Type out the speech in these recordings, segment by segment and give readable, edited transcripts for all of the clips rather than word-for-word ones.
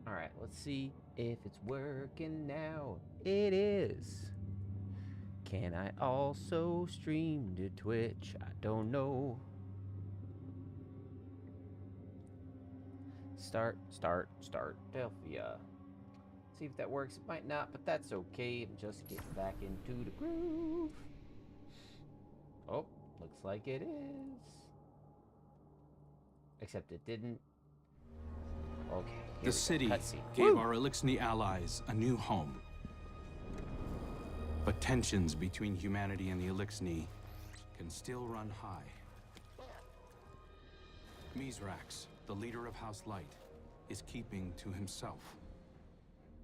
Alright, let's see if it's working now. It is. Can I also stream to Twitch? I don't know. Start, Delphia. See if that works. It might not, but that's okay. I'm just getting back into the groove. Oh, looks like it is. Except it didn't. Okay, here The we city go. Cutscene. gave Woo! our Elixni allies a new home. But tensions between humanity and the Elixni can still run high. Mizrax, the leader of House Light, is keeping to himself,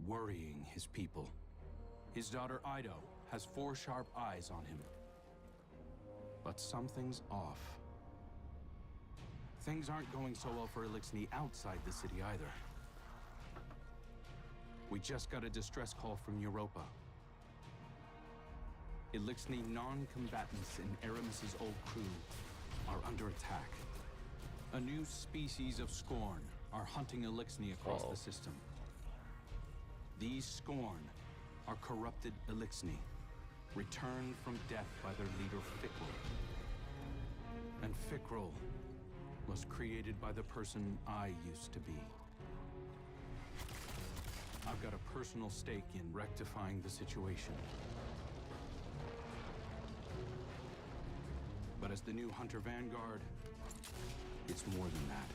worrying his people. His daughter Ido has 4 sharp eyes on him. But something's off. Things aren't going so well for Elixni outside the city either. We just got a distress call from Europa. Elixni non-combatants in Aramis's old crew are under attack. A new species of Scorn are hunting Elixni across the system. These Scorn are corrupted Elixni, returned from death by their leader Fikrul. And Fikrul was created by the person I used to be. I've got a personal stake in rectifying the situation. But as the new Hunter Vanguard, it's more than that.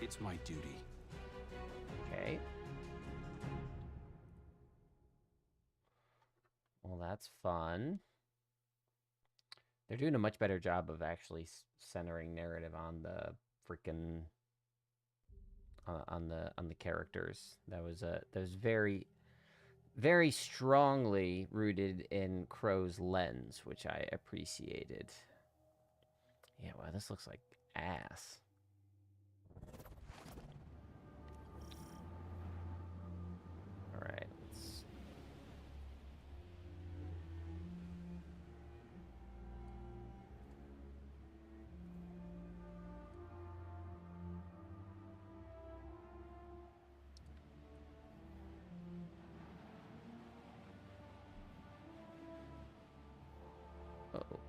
It's my duty. Okay. Well, that's fun. They're doing a much better job of actually centering narrative on the freaking on the characters. That was very very strongly rooted in Crow's lens, which I appreciated. Yeah, wow, this looks like ass. All right, let's. Uh-oh.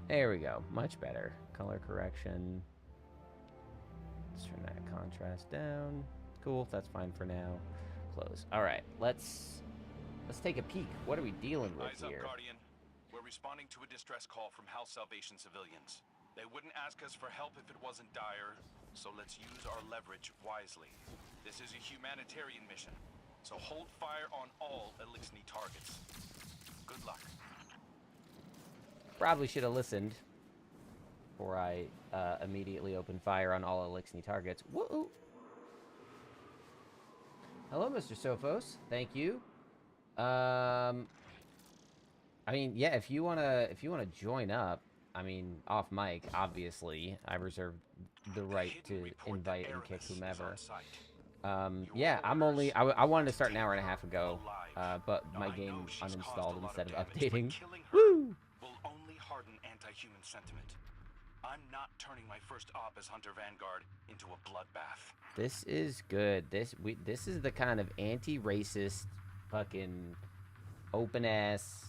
There we go. Much better. Color correction. Let's turn that contrast down. Cool. That's fine for now. Close. All right. Let's take a peek. What are we dealing with Eyes up, here? Guardian. We're responding to a distress call from House Salvation civilians. They wouldn't ask us for help if it wasn't dire, so let's use our leverage wisely. This is a humanitarian mission, so hold fire on all Elixni targets. Good luck. Probably should have listened before I immediately opened fire on all Elixni targets. Woo! Hello, Mr. Sophos. Thank you. I mean, yeah, if you wanna join up, I mean, off mic, obviously, I reserve the right to invite and kick whomever. Yeah, I wanted to start an hour and a half ago, but my game uninstalled instead of updating. Woo! Will only harden anti-human sentiment. I'm not turning my first op as Hunter Vanguard into a bloodbath. This is good. This is the kind of anti-racist, fucking open-ass,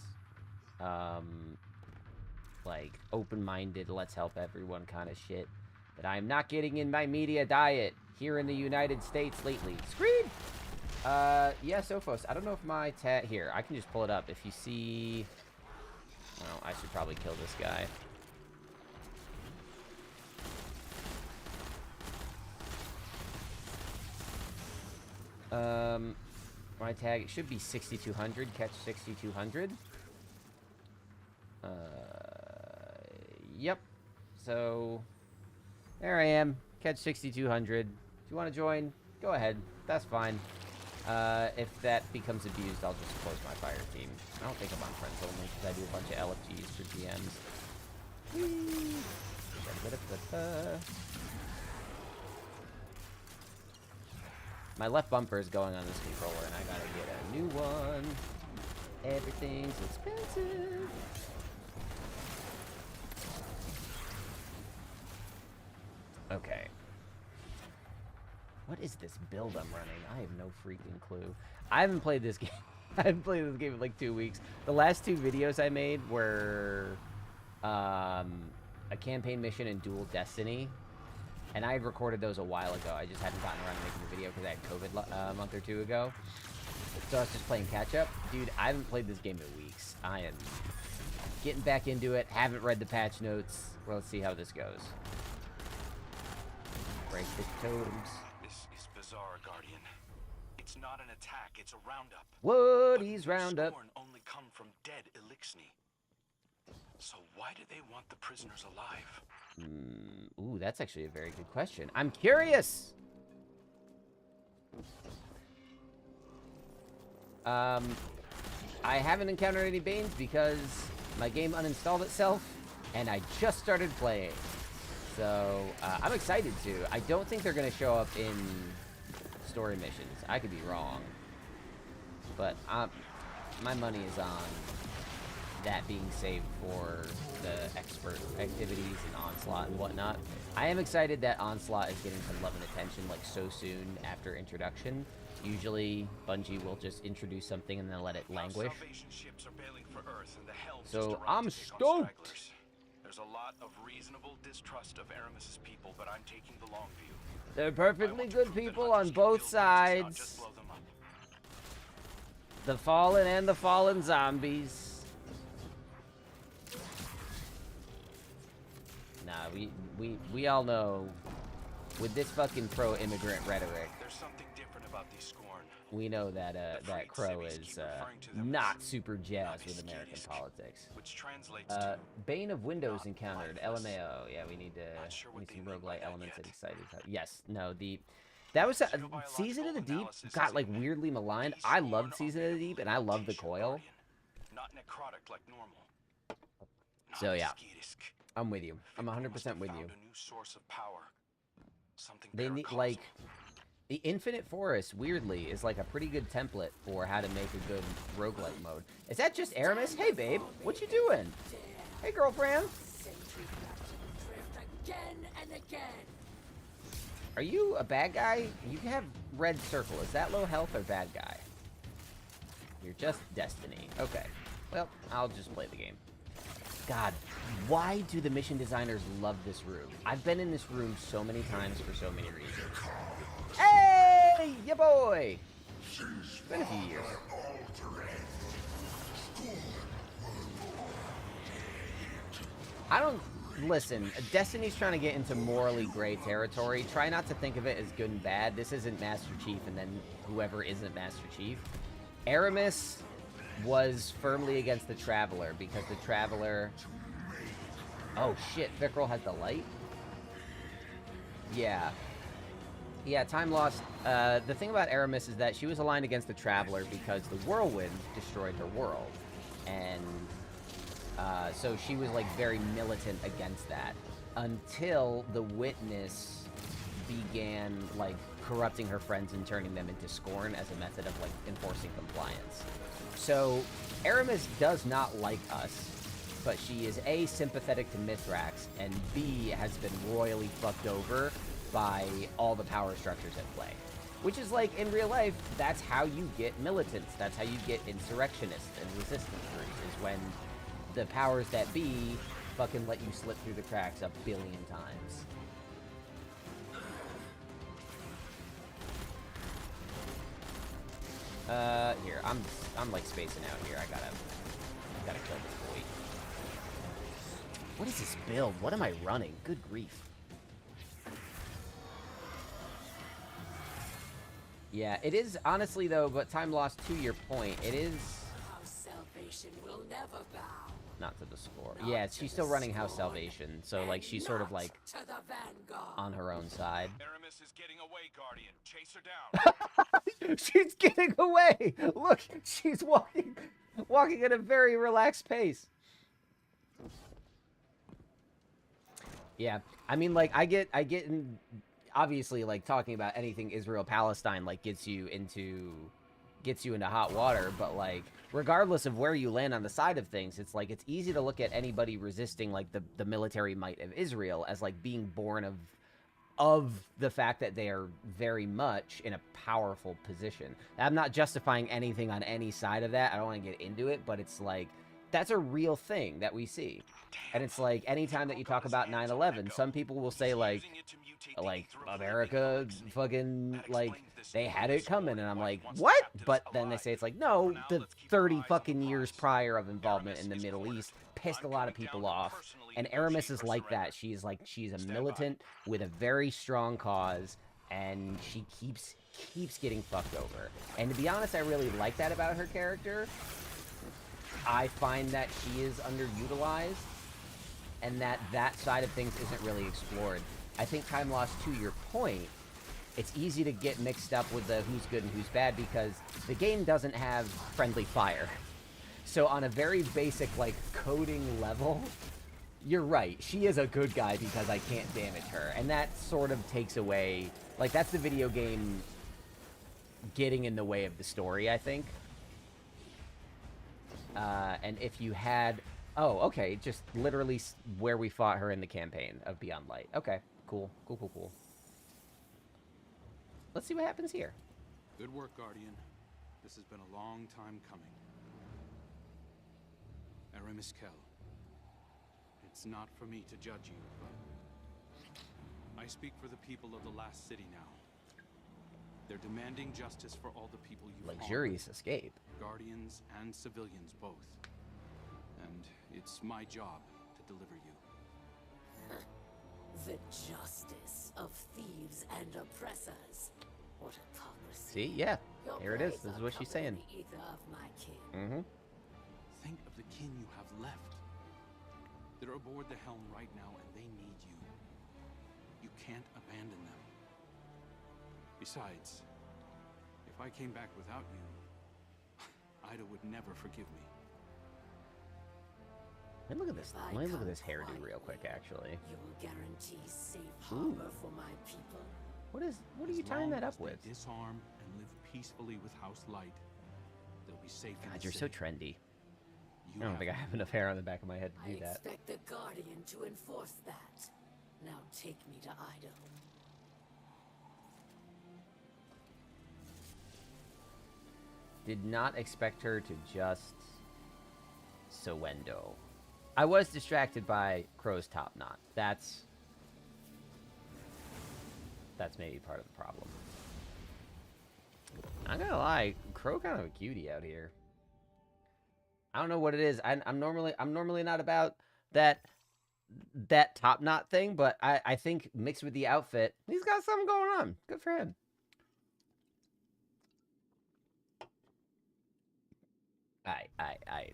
like open-minded, let's help everyone kind of shit that I am not getting in my media diet here in the United States lately. Scream! Yeah, Sophos, I don't know if my tat here, I can just pull it up. If you see, well, I should probably kill this guy. My tag, it should be 6200, catch 6200. Yep. So, there I am, catch 6200. If you want to join, go ahead. That's fine. If that becomes abused, I'll just close my fire team. I don't think I'm on friends only, because I do a bunch of LFGs for GMs. Whee! My left bumper is going on this controller, and I gotta get a new one. Everything's expensive. Okay. What is this build I'm running? I have no freaking clue. I haven't played this game. I haven't played this game in like 2 weeks. The last 2 videos I made were a campaign mission and Dual Destiny. And I had recorded those a while ago. I just hadn't gotten around to making the video because I had COVID a month or 2 ago. So I was just playing catch-up. Dude, I haven't played this game in weeks. I am getting back into it. Haven't read the patch notes. Well, let's see how this goes. Break the totems. This is bizarre, Guardian. It's not an attack, it's a roundup. What? He's roundup. Scorn only come from dead Elixni. So why do they want the prisoners alive? Ooh, that's actually a very good question. I'm curious! I haven't encountered any Banes because my game uninstalled itself, and I just started playing. So, I'm excited to. I don't think they're going to show up in story missions. I could be wrong. But my money is on that being saved for the expert activities and Onslaught and whatnot. I am excited that Onslaught is getting some love and attention like so soon after introduction. Usually, Bungie will just introduce something and then let it languish. So, I'm stoked! There's a lot of reasonable distrust of Aramis's people, but I'm taking the long view. They're perfectly good people on both sides. The Fallen and the Fallen zombies. Nah, we all know, with this fucking pro-immigrant rhetoric, There's something different about these Scorn. we know that that Crow is not super jazzed with American politics. Which translates to Bane of Windows not encountered. lifeless. LMAO. Yeah, we need sure what some they meant by roguelite that elements yet. that excited. Yes, no, that was Season of the Deep got like weirdly maligned. I loved Season of the Deep and I loved the coil. Not necrotic like normal. So yeah, Skittisk. I'm with you. I'm Victor must 100% have with found you. a new source of power. Something They need paracausal. like the Infinite Forest. Weirdly, is like a pretty good template for how to make a good roguelike mode. Is that just Aramis? Hey babe, what you doing? Hey girlfriend. Are you a bad guy? You have red circle. Is that low health or bad guy? You're just Destiny. Okay. Well, I'll just play the game. God, why do the mission designers love this room? I've been in this room so many times for so many reasons. Hey, ya boy! It's been a few years. I don't... Listen, Destiny's trying to get into morally gray territory. Try not to think of it as good and bad. This isn't Master Chief and then whoever isn't Master Chief. Aramis was firmly against the Traveler because the Traveler... Oh shit, Vickrell has the light? Yeah. Yeah, time lost. The thing about Aramis is that she was aligned against the Traveler because the Whirlwind destroyed her world. And so she was like very militant against that until the Witness began like corrupting her friends and turning them into Scorn as a method of like enforcing compliance. So Aramis does not like us, but she is A, sympathetic to Mithrax, and B, has been royally fucked over by all the power structures at play. Which is like, in real life, that's how you get militants. That's how you get insurrectionists and resistance groups, is when the powers that be fucking let you slip through the cracks a billion times. Here, I'm like spacing out here. I gotta kill this boy. What is this build? What am I running? Good grief. Yeah, it is, honestly, though, but time lost to your point. It is... House Salvation will never bow. Not to the score. Yeah, she's still running House Salvation, so, like, she's sort of, like, To the vanguard. on her own side. Aramis is getting away, Guardian. Chase her down. She's getting away! Look, she's walking at a very relaxed pace. Yeah, I mean, like, I get in... Obviously, like, talking about anything Israel-Palestine, like, gets you into hot water, but, like, regardless of where you land on the side of things, it's, like, it's easy to look at anybody resisting, like, the military might of Israel as, like, being born of of the fact that they are very much in a powerful position. I'm not justifying anything on any side of that. I don't want to get into it, but it's like, that's a real thing that we see. And it's like, anytime that you talk about 9/11, some people will say like America fucking, like, they had it coming, and I'm like, what? But then they say it's like, no, the 30 fucking years prior of involvement in the Middle East pissed a lot of people off. And Aramis is like that. She's a militant with a very strong cause, and she keeps getting fucked over. And to be honest, I really like that about her character. I find that she is underutilized, and that side of things isn't really explored. I think Time Lost, to your point, it's easy to get mixed up with the who's good and who's bad, because the game doesn't have friendly fire. So on a very basic, like, coding level, you're right. She is a good guy because I can't damage her. And that sort of takes away, like, that's the video game getting in the way of the story, I think. And if you had... Oh, okay, just literally where we fought her in the campaign of Beyond Light. Okay, cool. Let's see what happens here. Good work, Guardian. This has been a long time coming. Aramis Kell. It's not for me to judge you, but I speak for the people of the last city now. They're demanding justice for all the people you've Luxurious escape. Guardians and civilians both. And it's my job to deliver you. The justice of thieves and oppressors. What hypocrisy. See? Yeah. Your Here it is. praise This is what she's saying. uncovered the ether of my kin. Mm-hmm. Think of the kin you have left. They're aboard the helm right now, and they need you. You can't abandon them. Besides, if I came back without you, Ida would never forgive me. Let me look at this. Let me look at this hairdo real quick, actually. You will guarantee safe harbor for my people. What are you tying that up with? Disarm and live peacefully with House Light. They'll be safe. God, you're so trendy. I don't think I have enough hair on the back of my head to do I that. expect the Guardian to enforce that. Now take me to Ida. Did not expect her to just Sowendo. I was distracted by Crow's top knot. That's maybe part of the problem. I'm not gonna lie, Crow kind of a cutie out here. I don't know what it is. I'm normally not about that top knot thing, but I think mixed with the outfit, he's got something going on. Good for him. I.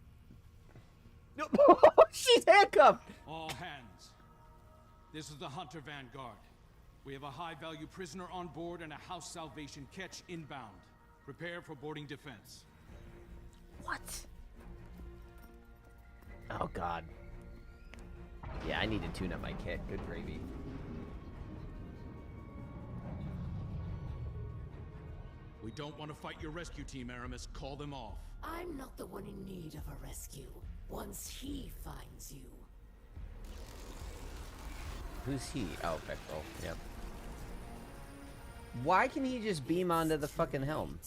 She's handcuffed! All hands. This is the Hunter Vanguard. We have a high-value prisoner on board and a House Salvation catch inbound. Prepare for boarding defense. What? Oh, God. Yeah, I need to tune up my kit. Good gravy. We don't want to fight your rescue team, Aramis. Call them off. I'm not the one in need of a rescue. Once he finds you. Who's he? Oh, Petrol. Yep. Why can he just beam onto the fucking helm?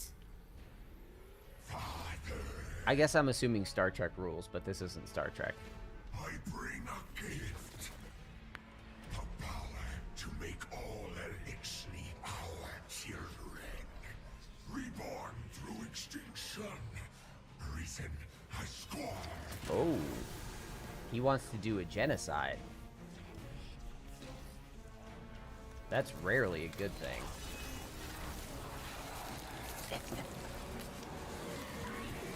I guess I'm assuming Star Trek rules, but this isn't Star Trek. I bring a gift. The power to make all Elixni our children. Reborn through extinction. Risen as scorn. Oh. He wants to do a genocide. That's rarely a good thing.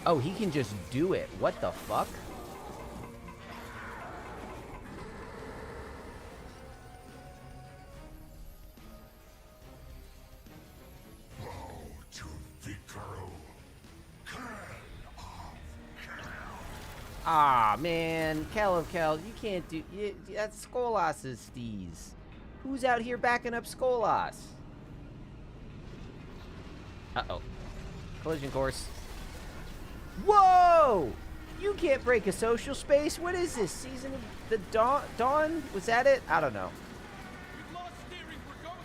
Oh, he can just do it. What the fuck? Bow to Vicaro. Ah, man. Cal of Cal, you can't do... that's Skolas' steez. Who's out here backing up Skolas? Uh-oh. Collision course. Whoa! You can't break a social space. What is this? Season of the Dawn? Was that it? I don't know. We've lost steering. We're going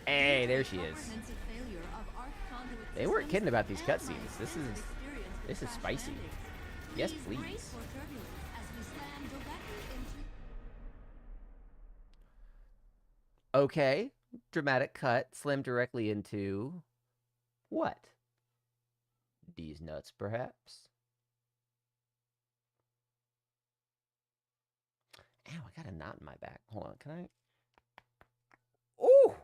Hey, there she is. They weren't kidding about these cutscenes. This is spicy. Yes, please. Okay, dramatic cut. Slam directly into what? These nuts, perhaps? Ow, I got a knot in my back. Hold on, can I? Ooh!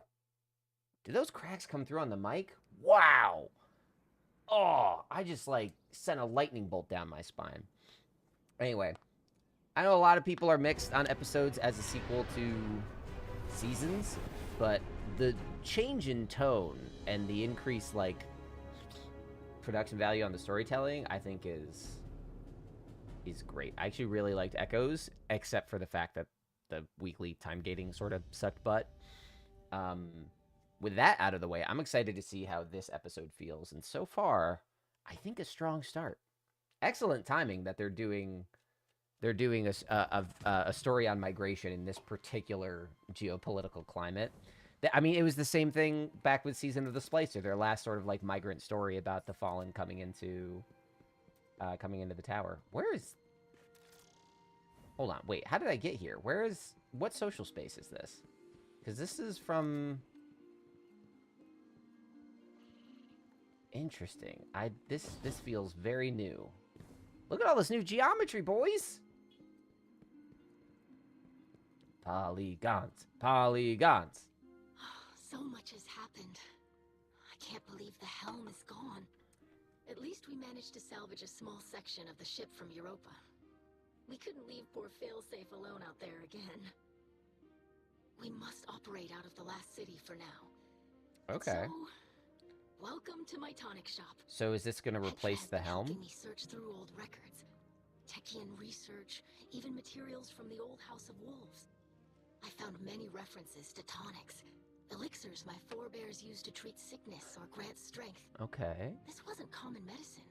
Did those cracks come through on the mic? Wow! Oh, I just, like, sent a lightning bolt down my spine. Anyway, I know a lot of people are mixed on episodes as a sequel to Seasons, but the change in tone and the increased, like, production value on the storytelling, I think is great. I actually really liked Echoes, except for the fact that the weekly time gating sort of sucked butt. With that out of the way, I'm excited to see how this episode feels. And so far, I think a strong start. Excellent timing that they're doing a story on migration in this particular geopolitical climate. I mean, it was the same thing back with Season of the Splicer, their last sort of like migrant story about the Fallen coming into the tower. Where is... Hold on, wait, how did I get here? What social space is this? Because this is from... Interesting. This feels very new. Look at all this new geometry, boys! Polygons. Polygons. So much has happened. I can't believe the helm is gone. At least we managed to salvage a small section of the ship from Europa. We couldn't leave poor Failsafe alone out there again. We must operate out of the last city for now. Okay. So, welcome to my tonic shop. So is this going to replace the helm? Helping me search through old records, Techie research, even materials from the old House of Wolves. I found many references to tonics, elixirs my forebears used to treat sickness or grant strength. Okay. This wasn't common medicine.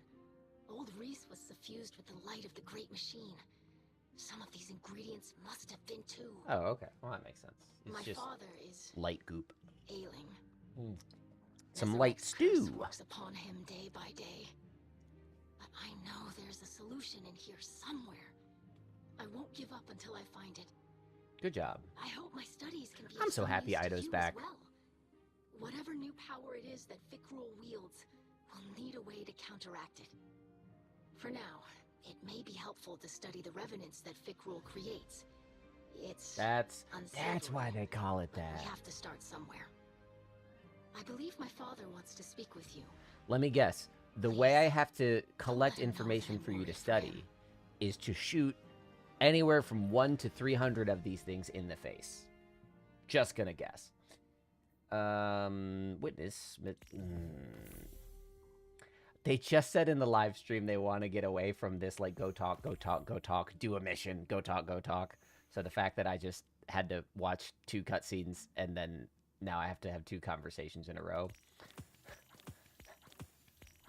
Old Reese was suffused with the light of the great machine. Some of these ingredients must have been too. Oh, okay. Well, that makes sense. It's My just father is light goop. ailing. Some light stew. Works upon him day by day. But I know there's a solution in here somewhere. I won't give up until I find it. Good job. I hope my studies can be I'm so happy use to Ido's you back. as well. Whatever new power it is that Fikrul wields, we'll need a way to counteract it. For now, it may be helpful to study the revenants that Fikrul creates. That's why they call it that. We have to start somewhere. I believe my father wants to speak with you. Let me guess. The way I have to collect let him know information that I'm for you to worried for study him. is to shoot anywhere from 1 to 300 of these things in the face. Just gonna guess. Witness. They just said in the live stream they want to get away from this, like, go talk, go talk, go talk, do a mission, go talk, go talk. So the fact that I just had to watch 2 cutscenes and then now I have to have 2 conversations in a row.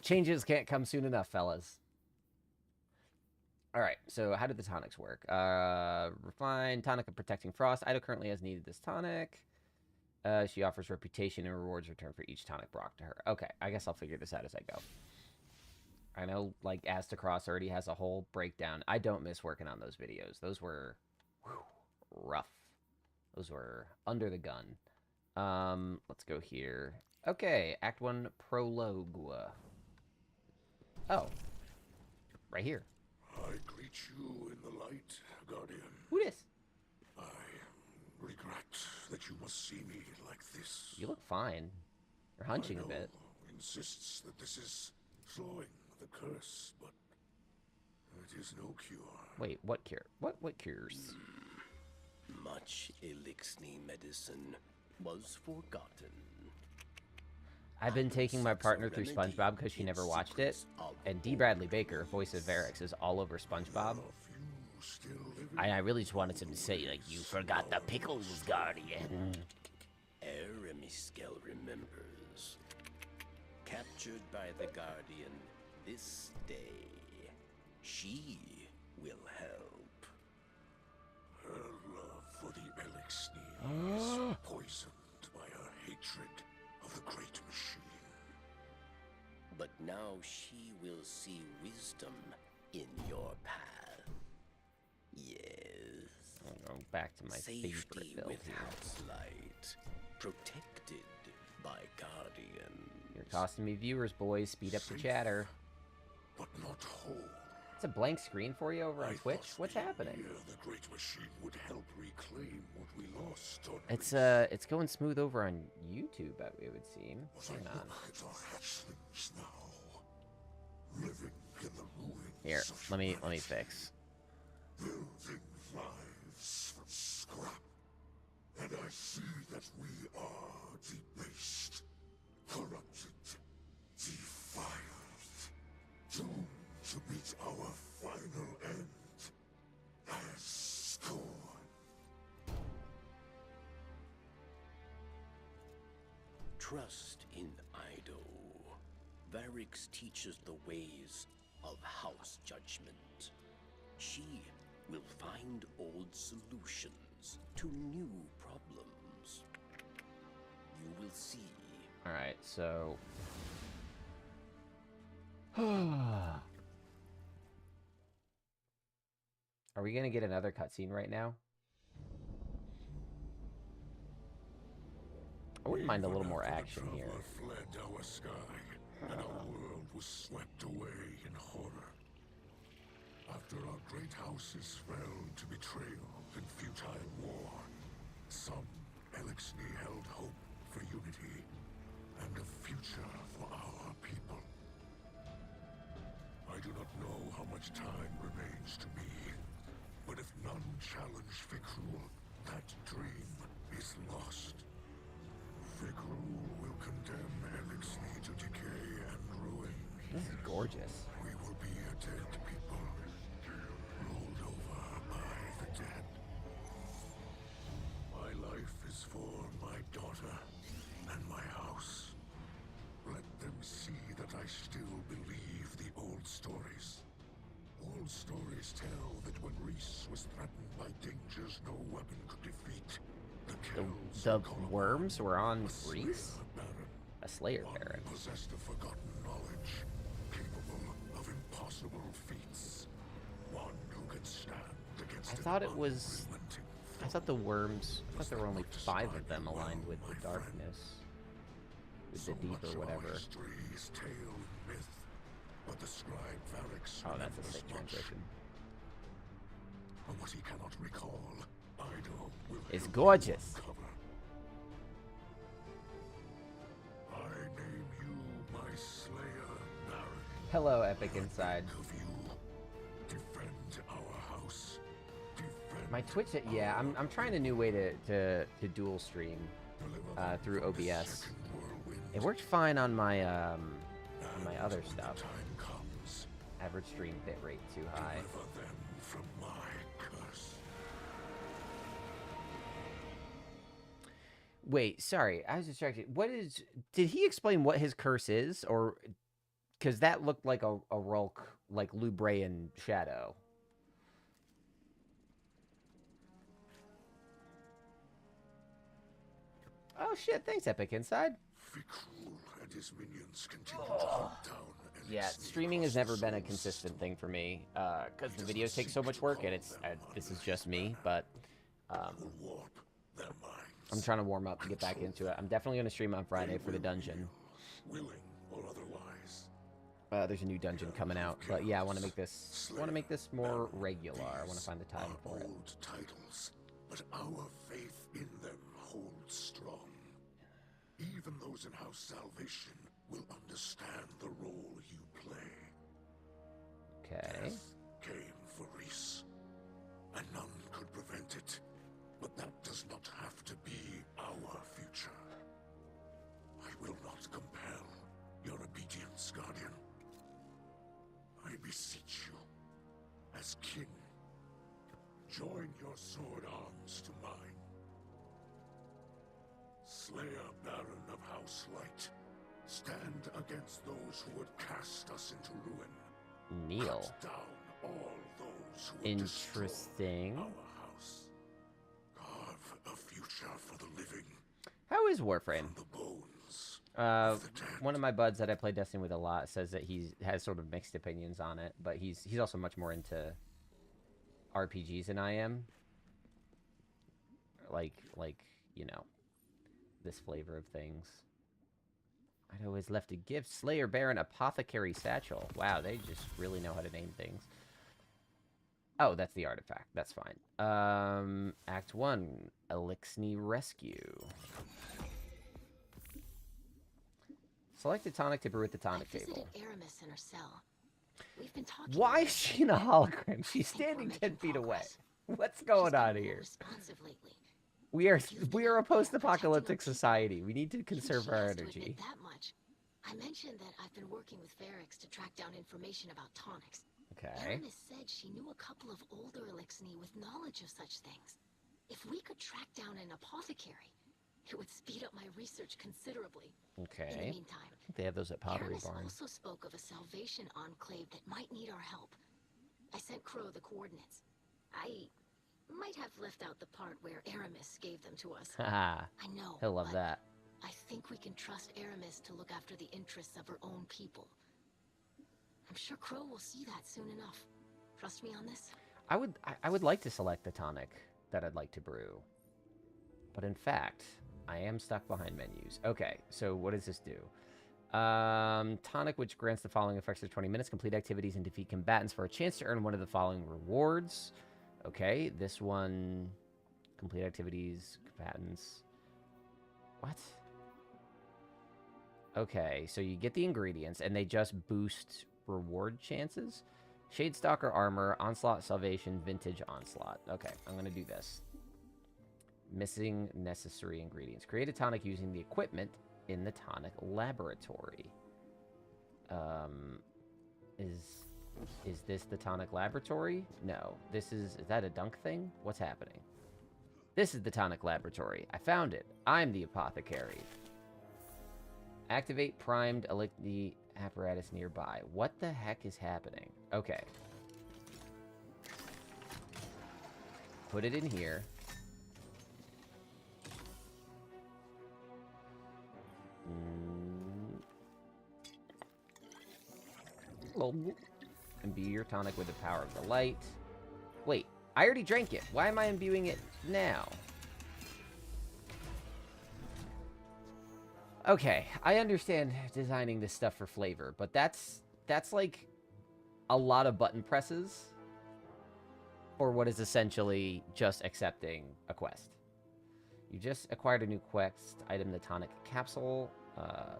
Changes can't come soon enough, fellas. All right, so how did the tonics work? Refined tonic of protecting frost. Ido currently has needed this tonic. She offers reputation and rewards return for each tonic brought to her. Okay, I guess I'll figure this out as I go. I know, like, Astacross already has a whole breakdown. I don't miss working on those videos. Those were rough. Those were under the gun. Let's go here. Okay, Act 1 Prologue. Oh. Right here. I greet you in the light, Guardian. Who this? I regret that you must see me like this. You look fine. You're hunching a bit. Insists that this is slowing the curse, but it is no cure. Wait, what cure? What cures? Much elixir medicine was forgotten. I've been taking my partner through SpongeBob because she never watched it, and D. Bradley Baker, voice of Varix, is all over SpongeBob. I really just wanted him to say, like, you forgot the pickles, Guardian. Aramiskel remembers. Captured by the Guardian this day. She will help. Her love for the elixir is poison. But now she will see wisdom in your path. Yes. I'll go back to my Safety favorite build with here. house light. Protected by guardians. You're costing me viewers, boys. Speed up the chatter. But not whole. It's a blank screen for you over on I Twitch. thought What's being happening? near the great machine would help reclaim what we lost on It's going smooth over on YouTube, it would seem. Hang on. Look at our hatchlings now, living in the ruins. Here, of let me humanity, fix. building lives from scrap. And I see that we are debased, corrupted, defiled, doomed to meet our final end as scorn. Trust in Ido. Varix teaches the ways of house judgment. She will find old solutions to new problems. You will see. Alright, so... Are we gonna get another cutscene right now? I wouldn't mind a little more action here. Fled our sky, and our world was swept away in horror. After our great houses fell to betrayal and futile war, some Elixni held hope for unity and a future for our people. I do not know how much time remains to me, but if none challenge Fikrul, that dream is lost. Fikrul will condemn Elixni to decay and ruin. This is gorgeous. We will be a dead people, rolled over by the dead. My life is for my daughter and my house. Let them see that I still believe the old stories. Old stories tell that when Reese was threatened by dangers no weapon could defeat, the Kells The would call upon worms were on a Slayer Reese? Baron. A Slayer One Baron. possessed of forgotten knowledge, capable of impossible feats. One who could stand against I an thought it was... unrelenting I thought the worms... I thought there were only Was 5 of described them well, aligned with my the friend. darkness. With So the deep much or of our whatever. history is tale and myth, but the scribe Varix Oh, that's a remembers sick much. transition. But what he cannot recall, Ido will It's help gorgeous. you uncover. I name you my Slayer Baron. Hello, Epic Inside. Of you, defend our house. Defend My Twitch... Yeah, I'm trying a new way to dual stream deliver through them from the OBS. second whirlwind. It worked fine on my my And other when the stuff. time comes, Average stream bitrate too high. deliver them from my curse. Wait, sorry, I was distracted. What is... Did he explain what his curse is? Or... Because that looked like a Rulk, like Lubraean shadow. Oh shit, thanks, Epic Inside. Fikrul and his minions continue to hunt down and Yeah, sneak streaming has across never the been a soul consistent system. thing for me. Because the videos take so much work, and it's... this is just me, but... Will warp their minds. I'm trying to warm up to get back into it. I'm definitely going to stream on Friday for the dungeon. Willing or otherwise. There's a new dungeon coming out, but yeah, I want to make this more regular. I want to find the time for it. Old titles, but our faith in them holds strong. Even those in House Salvation will understand the role you play. Okay. Death came for Reese, and none could prevent it. But that does not have to be our future. I will not compel your obedience, Guardian. I beseech you, as king, join your sword arms to mine. Slayer Baron of House Light, stand against those who would cast us into ruin. Neil. Cut down all those who would destroy Interesting. our house. Carve a future for the living How is Warframe? from the bones of the dead. One of my buds that I play Destiny with a lot says that has sort of mixed opinions on it, but he's also much more into RPGs than I am. Like you know, this flavor of things. I'd always left a gift. Slayer Baron Apothecary Satchel. Wow, they just really know how to name things. Oh, that's the artifact. That's fine. Act 1. Elixni Rescue. Select a tonic to brew at the tonic I visited table. Aramis in her cell. We've been talking. Why is she in a hologram? She's I think we're standing 10 making feet away. progress. What's She's going been on more here? responsive lately. We are You've been a out there post-apocalyptic protecting our society. We need to Even conserve she our has to energy. admit that much. I mentioned that I've been working with Ferrex to track down information about tonics. Okay. Aramis said she knew a couple of older Elixni with knowledge of such things. If we could track down an apothecary, it would speed up my research considerably. In the Okay. meantime, I think they have those at Pottery Aramis Barn. also spoke of a Salvation enclave that might need our help. I sent Crow the coordinates. I might have left out the part where Aramis gave them to us. Haha. I know. He'll love but that. I think we can trust Aramis to look after the interests of her own people. I'm sure Crow will see that soon enough. Trust me on this? I would like to select the tonic that I'd like to brew. But in fact, I am stuck behind menus. Okay, so what does this do? Tonic, which grants the following effects for 20 minutes. Complete activities and defeat combatants for a chance to earn one of the following rewards. Okay, this one... Complete activities, combatants... What? Okay, so you get the ingredients, and they just boost reward chances. Shadestalker Armor, Onslaught Salvation, Vintage Onslaught. Okay, I'm going to do this. Missing necessary ingredients. Create a tonic using the equipment in the tonic laboratory. Is this the tonic laboratory? No. Is that a dunk thing? What's happening? This is the tonic laboratory. I found it. I'm the apothecary. Activate primed Elixni apparatus nearby. What the heck is happening? Okay. Put it in here. Imbue your tonic with the power of the light. Wait, I already drank it. Why am I imbuing it now? Okay, I understand designing this stuff for flavor, but that's like a lot of button presses for what is essentially just accepting a quest. You just acquired a new quest item, the tonic capsule.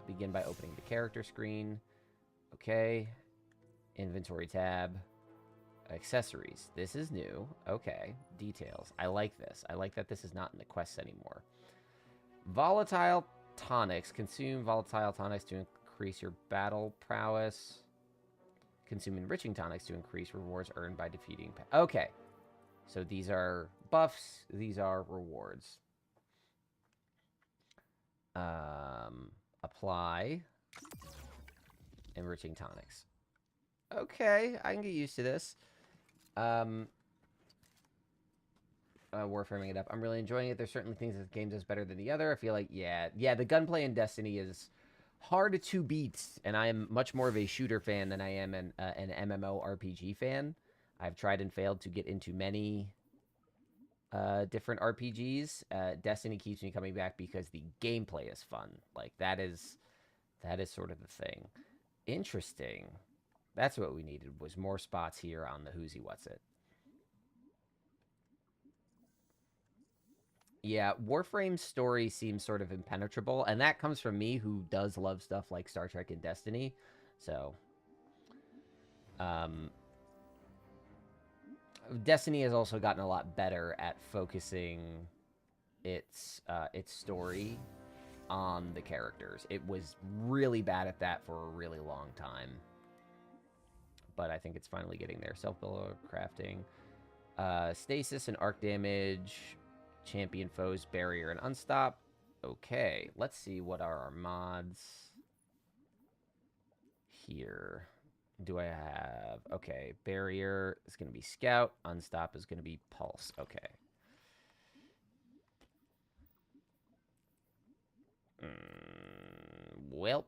Begin by opening the character screen. Okay. Inventory tab. Accessories. This is new. Okay. Details. I like this. I like that this is not in the quests anymore. Volatile tonics. Consume volatile tonics to increase your battle prowess. Consume enriching tonics to increase rewards earned by defeating... Okay. So these are buffs. These are rewards. Apply. Enriching tonics. Okay, I can get used to this. Warframing it up. I'm really enjoying it. There's certainly things that the game does better than the other. I feel like, yeah, the gunplay in Destiny is hard to beat, and I am much more of a shooter fan than I am an MMORPG fan. I've tried and failed to get into many different RPGs. Destiny keeps me coming back because the gameplay is fun. Like, that is sort of the thing. Interesting. That's what we needed, was more spots here on the Who's He What's It. Yeah, Warframe's story seems sort of impenetrable, and that comes from me, who does love stuff like Star Trek and Destiny. So, Destiny has also gotten a lot better at focusing its story on the characters. It was really bad at that for a really long time. But I think it's finally getting there. Self-build crafting. Stasis and arc damage. Champion foes, barrier, and unstop. Okay, let's see what are our mods here. Do I have... Okay, barrier is going to be scout. Unstop is going to be pulse. Okay. Well,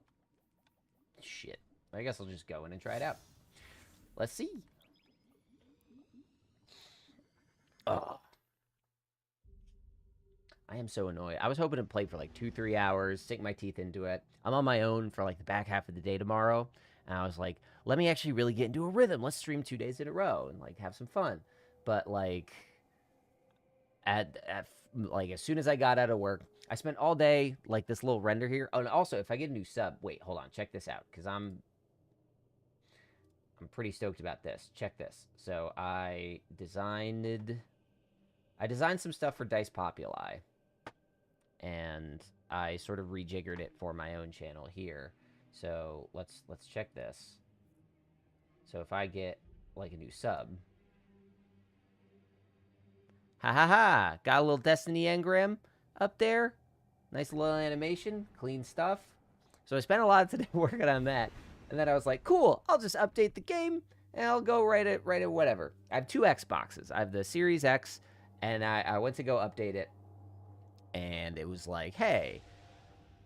shit. I guess I'll just go in and try it out. Let's see. Oh. I am so annoyed. I was hoping to play for like 2-3 hours, sink my teeth into it. I'm on my own for like the back half of the day tomorrow. And I was like, let me actually really get into a rhythm. Let's stream 2 days in a row and like have some fun. But like at like as soon as I got out of work, I spent all day like this little render here. Oh, and also if I get a new sub, wait, hold on, check this out, because I'm pretty stoked about this. Check this. So I designed some stuff for Dice Populi, and I sort of rejiggered it for my own channel here. So let's check this. So if I get like a new sub, ha ha ha, got a little Destiny engram up there. Nice little animation, clean stuff. So I spent a lot of today working on that. And then I was like, cool, I'll just update the game and I'll go right at whatever. I have 2 Xboxes. I have the Series X, and I went to go update it. And it was like, hey,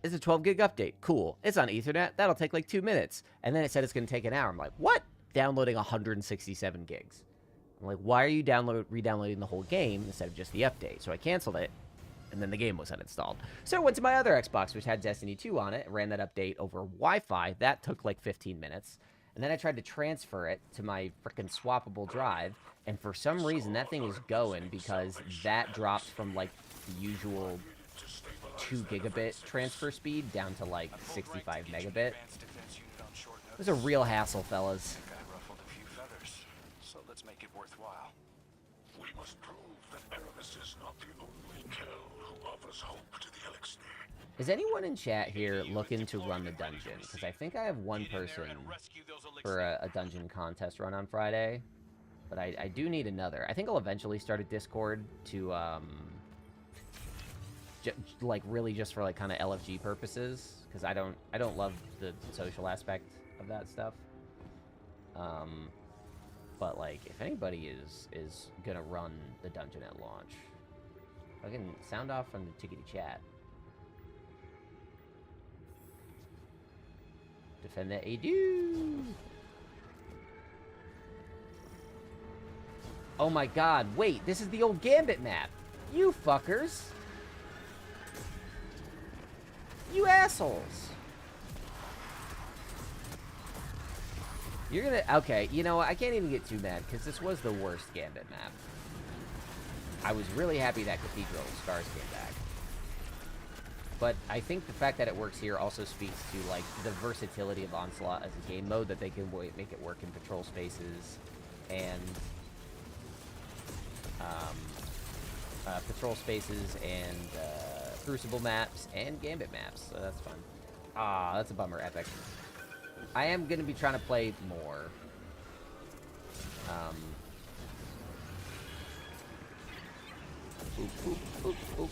it's a 12 gig update. Cool. It's on Ethernet. That'll take like 2 minutes. And then it said it's going to take an hour. I'm like, what? Downloading 167 gigs. I'm like, why are you re-downloading the whole game instead of just the update? So I canceled it, and then the game was uninstalled. So I went to my other Xbox, which had Destiny 2 on it, and ran that update over Wi-Fi. That took like 15 minutes. And then I tried to transfer it to my freaking swappable drive, and for some reason that thing was going because that dropped from like the usual 2 gigabit transfer speed down to like 65 megabit. It was a real hassle, fellas. Let's make it worthwhile. We must prove that Aramis is not the only Kell who offers hope to the Elixir. Is anyone in chat here looking to run the dungeon? Because I think I have one person for a dungeon contest run on Friday. But I do need another. I think I'll eventually start a Discord to, like, really just for, like, kind of LFG purposes. Because I don't love the social aspect of that stuff. But, like, if anybody is gonna run the dungeon at launch, I can sound off from the tickety chat. Defend that AD. Oh my god, wait, this is the old Gambit map. You fuckers. You assholes. You're gonna... Okay, you know what? I can't even get too mad, because this was the worst Gambit map. I was really happy that Cathedral Scars came back. But I think the fact that it works here also speaks to, like, the versatility of Onslaught as a game mode, that they can make it work in patrol spaces and... patrol spaces and, Crucible maps and Gambit maps, so that's fun. Ah, that's a bummer, Epic. I am going to be trying to play more. Oop, oop, oop, oop.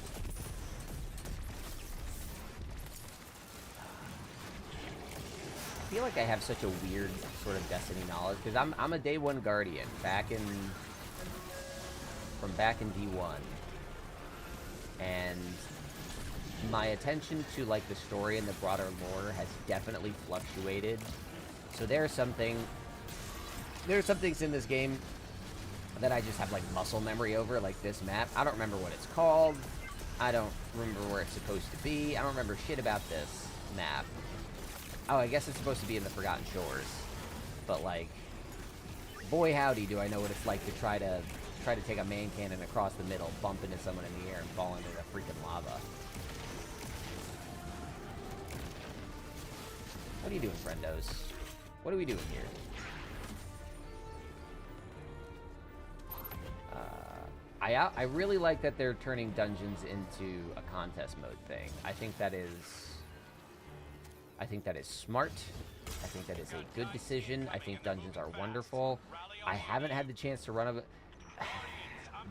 I feel like I have such a weird sort of Destiny knowledge, because I'm a day 1 Guardian, from back in D1. And my attention to, like, the story and the broader lore has definitely fluctuated. So there are some things in this game that I just have, like, muscle memory over, like this map. I don't remember what it's called. I don't remember where it's supposed to be. I don't remember shit about this map. Oh, I guess it's supposed to be in the Forgotten Shores. But, like, boy howdy do I know what it's like to try to take a man cannon across the middle, bump into someone in the air, and fall into the freaking lava. What are you doing, friendos? What are we doing here? I really like that they're turning dungeons into a contest mode thing. I think that is smart. I think that is a good decision. I think dungeons are wonderful. I haven't had the chance to run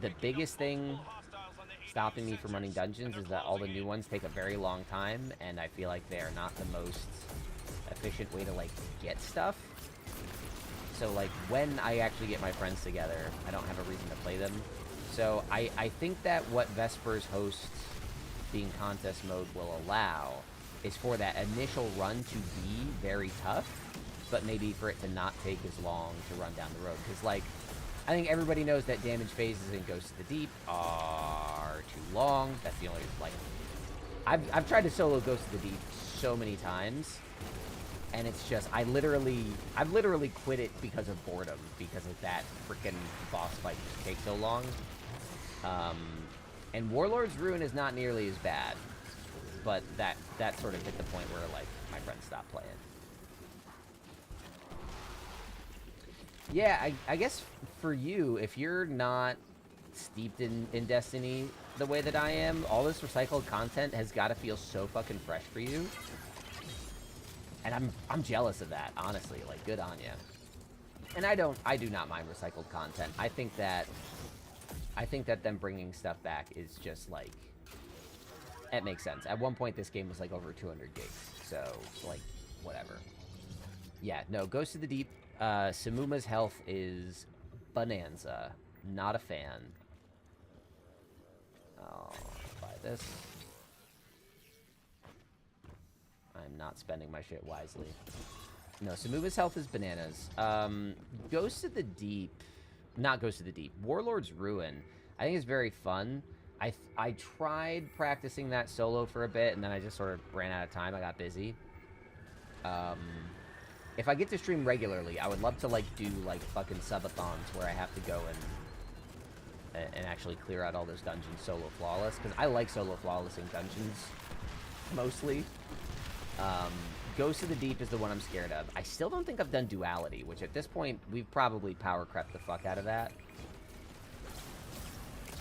the biggest thing stopping me from running dungeons is that all the new ones take a very long time, and I feel like they are not the most efficient way to, like, get stuff. So, like, when I actually get my friends together, I don't have a reason to play them. So I think that what Vesper's host being contest mode will allow is for that initial run to be very tough, but maybe for it to not take as long to run down the road. Because, like, I think everybody knows that damage phases in Ghost of the Deep are too long. That's the only, like... I've tried to solo Ghost of the Deep so many times, and it's just, I've literally quit it because of boredom, because of that freaking boss fight just takes so long. And Warlord's Ruin is not nearly as bad, but that sort of hit the point where, like, my friends stopped playing. Yeah, I guess for you, if you're not steeped in Destiny the way that I am, all this recycled content has got to feel so fucking fresh for you. And I'm jealous of that, honestly. Like, good on you. And I do not mind recycled content. I think that them bringing stuff back is just, like, it makes sense. At one point, this game was, like, over 200 gigs. So, like, whatever. Yeah, no, Ghost of the Deep, Samuma's health is bonanza. Not a fan. I'll buy this. I'm not spending my shit wisely. No, Samuma's health is bananas. Ghost of the Deep... Not Ghost of the Deep. Warlord's Ruin. I think it's very fun. I tried practicing that solo for a bit, and then I just sort of ran out of time. I got busy. If I get to stream regularly, I would love to, like, do, like, fucking subathons where I have to go and actually clear out all those dungeons solo flawless. Because I like solo flawlessing dungeons, mostly. Ghost of the Deep is the one I'm scared of. I still don't think I've done Duality, which at this point, we've probably power crept the fuck out of that.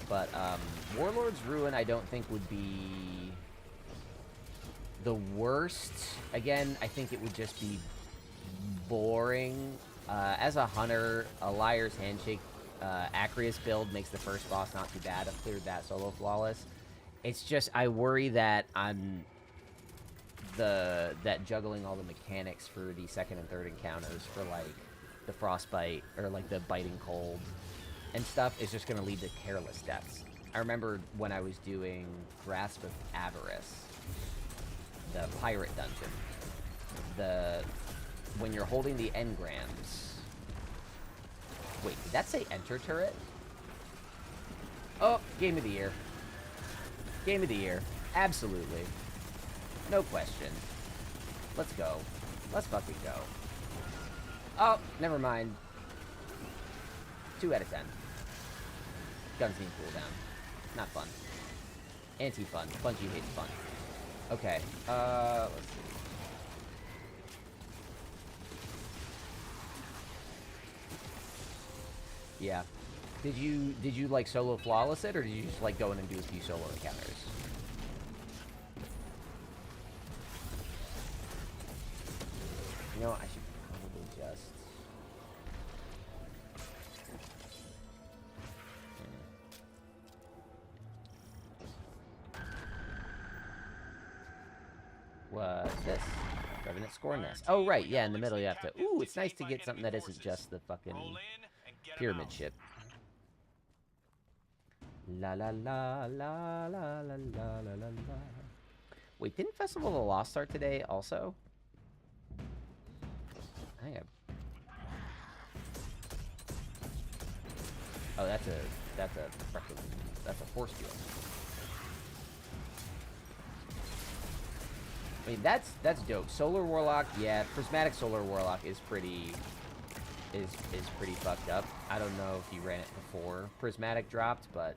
But, Warlord's Ruin I don't think would be the worst. Again, I think it would just be boring. As a hunter, a Liar's Handshake Acreus build makes the first boss not too bad. I've cleared that solo flawless. It's just, I worry that that juggling all the mechanics for the second and third encounters for, like, the frostbite or, like, the biting cold and stuff is just going to lead to careless deaths. I remember when I was doing Grasp of Avarice, the pirate dungeon, when you're holding the engrams. Wait, did that say enter turret? Oh, game of the year. Game of the year. Absolutely. No question. Let's go. Let's fucking go. Oh, never mind. 2 out of 10. Guns need cooldown. Not fun. Anti-fun. Bungie hates fun. Okay. Let's see. Yeah. Did you like solo flawless it, or did you just like go in and do a few solo encounters? You know, I should probably just... What's this? Revenant Score Nest. Oh, right, yeah, in the middle you have to... Ooh, it's nice to get something that isn't just the fucking pyramid ship. La la la la la la la la la la. Wait, didn't Festival of the Lost start today also? I think Oh, that's a force field. I mean, that's dope. Solar Warlock, yeah, Prismatic Solar Warlock is pretty fucked up. I don't know if you ran it before Prismatic dropped, but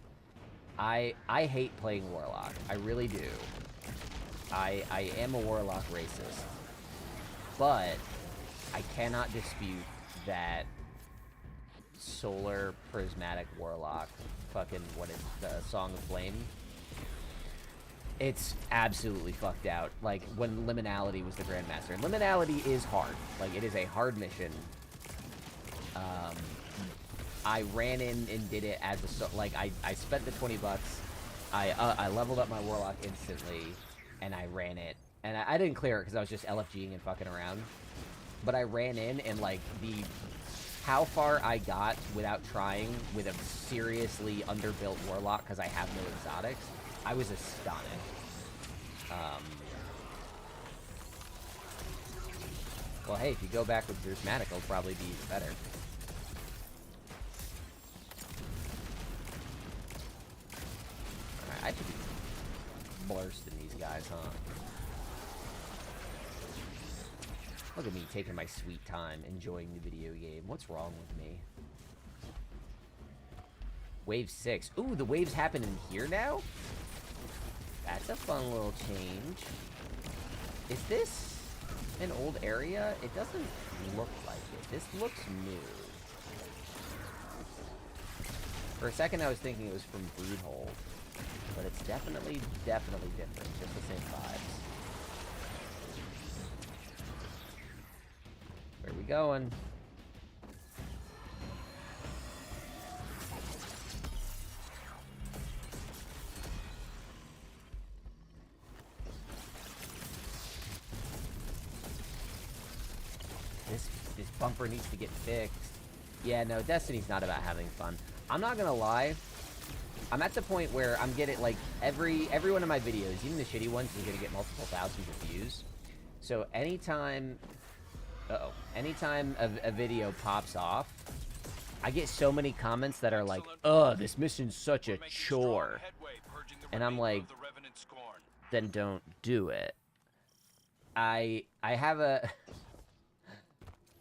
I hate playing Warlock. I really do. I am a Warlock racist. But I cannot dispute that Solar Prismatic Warlock, fucking, what is the Song of Flame? It's absolutely fucked out. Like, when Liminality was the Grandmaster. And Liminality is hard. Like, it is a hard mission. I ran in and did it as a... Like, I spent the 20 bucks. I leveled up my Warlock instantly. And I ran it. And I didn't clear it because I was just LFGing and fucking around. But I ran in and, like, how far I got without trying with a seriously underbuilt Warlock because I have no exotics, I was astonished. Well, hey, if you go back with Prismatic, it'll probably be better. Alright, I should be bursting these guys, huh? Look at me taking my sweet time, enjoying the video game. What's wrong with me? Wave 6. Ooh, the waves happen in here now? That's a fun little change. Is this an old area? It doesn't look like it. This looks new. For a second, I was thinking it was from Broodhold. But it's definitely different. Just the same vibes. Where are we going? This bumper needs to get fixed. Yeah, no, Destiny's not about having fun. I'm not gonna lie. I'm at the point where I'm getting, like, every one of my videos, even the shitty ones, is gonna get multiple thousands of views. So anytime... anytime a video pops off, I get so many comments that are like, ugh, this mission's such a chore. And I'm like, then don't do it. I have a...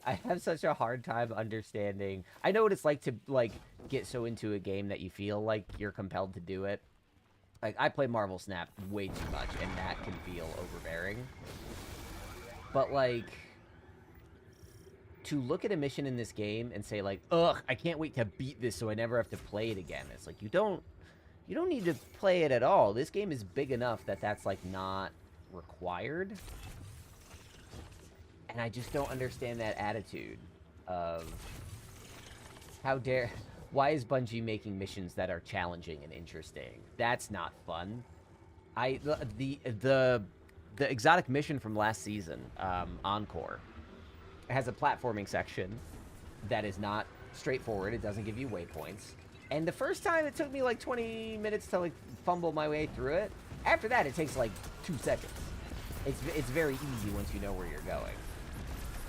I have such a hard time understanding. I know what it's like to, like, get so into a game that you feel like you're compelled to do it. Like, I play Marvel Snap way too much, and that can feel overbearing. But, like, to look at a mission in this game and say, like, ugh, I can't wait to beat this so I never have to play it again. It's like, you don't need to play it at all. This game is big enough that that's, like, not required. And I just don't understand that attitude of why is Bungie making missions that are challenging and interesting? That's not fun. The exotic mission from last season, Encore, has a platforming section that is not straightforward. It doesn't give you waypoints. And the first time it took me like 20 minutes to like fumble my way through it. After that, it takes like 2 seconds. It's very easy once you know where you're going.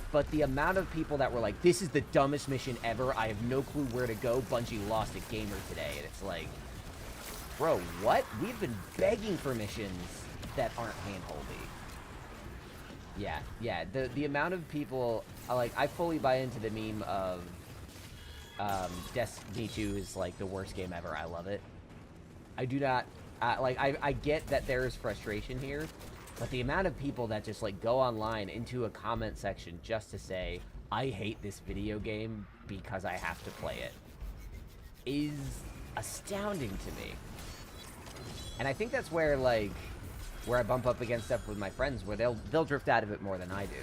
But the amount of people that were like, this is the dumbest mission ever, I have no clue where to go, Bungie lost a gamer today. And it's like, bro, what? We've been begging for missions that aren't handholdy. Yeah, the amount of people, like, I fully buy into the meme of Destiny 2 is, like, the worst game ever. I love it. I do not, I get that there is frustration here. But the amount of people that just, like, go online into a comment section just to say, I hate this video game because I have to play it, is astounding to me. And I think that's where, like, where I bump up against stuff with my friends, where they'll drift out of it more than I do.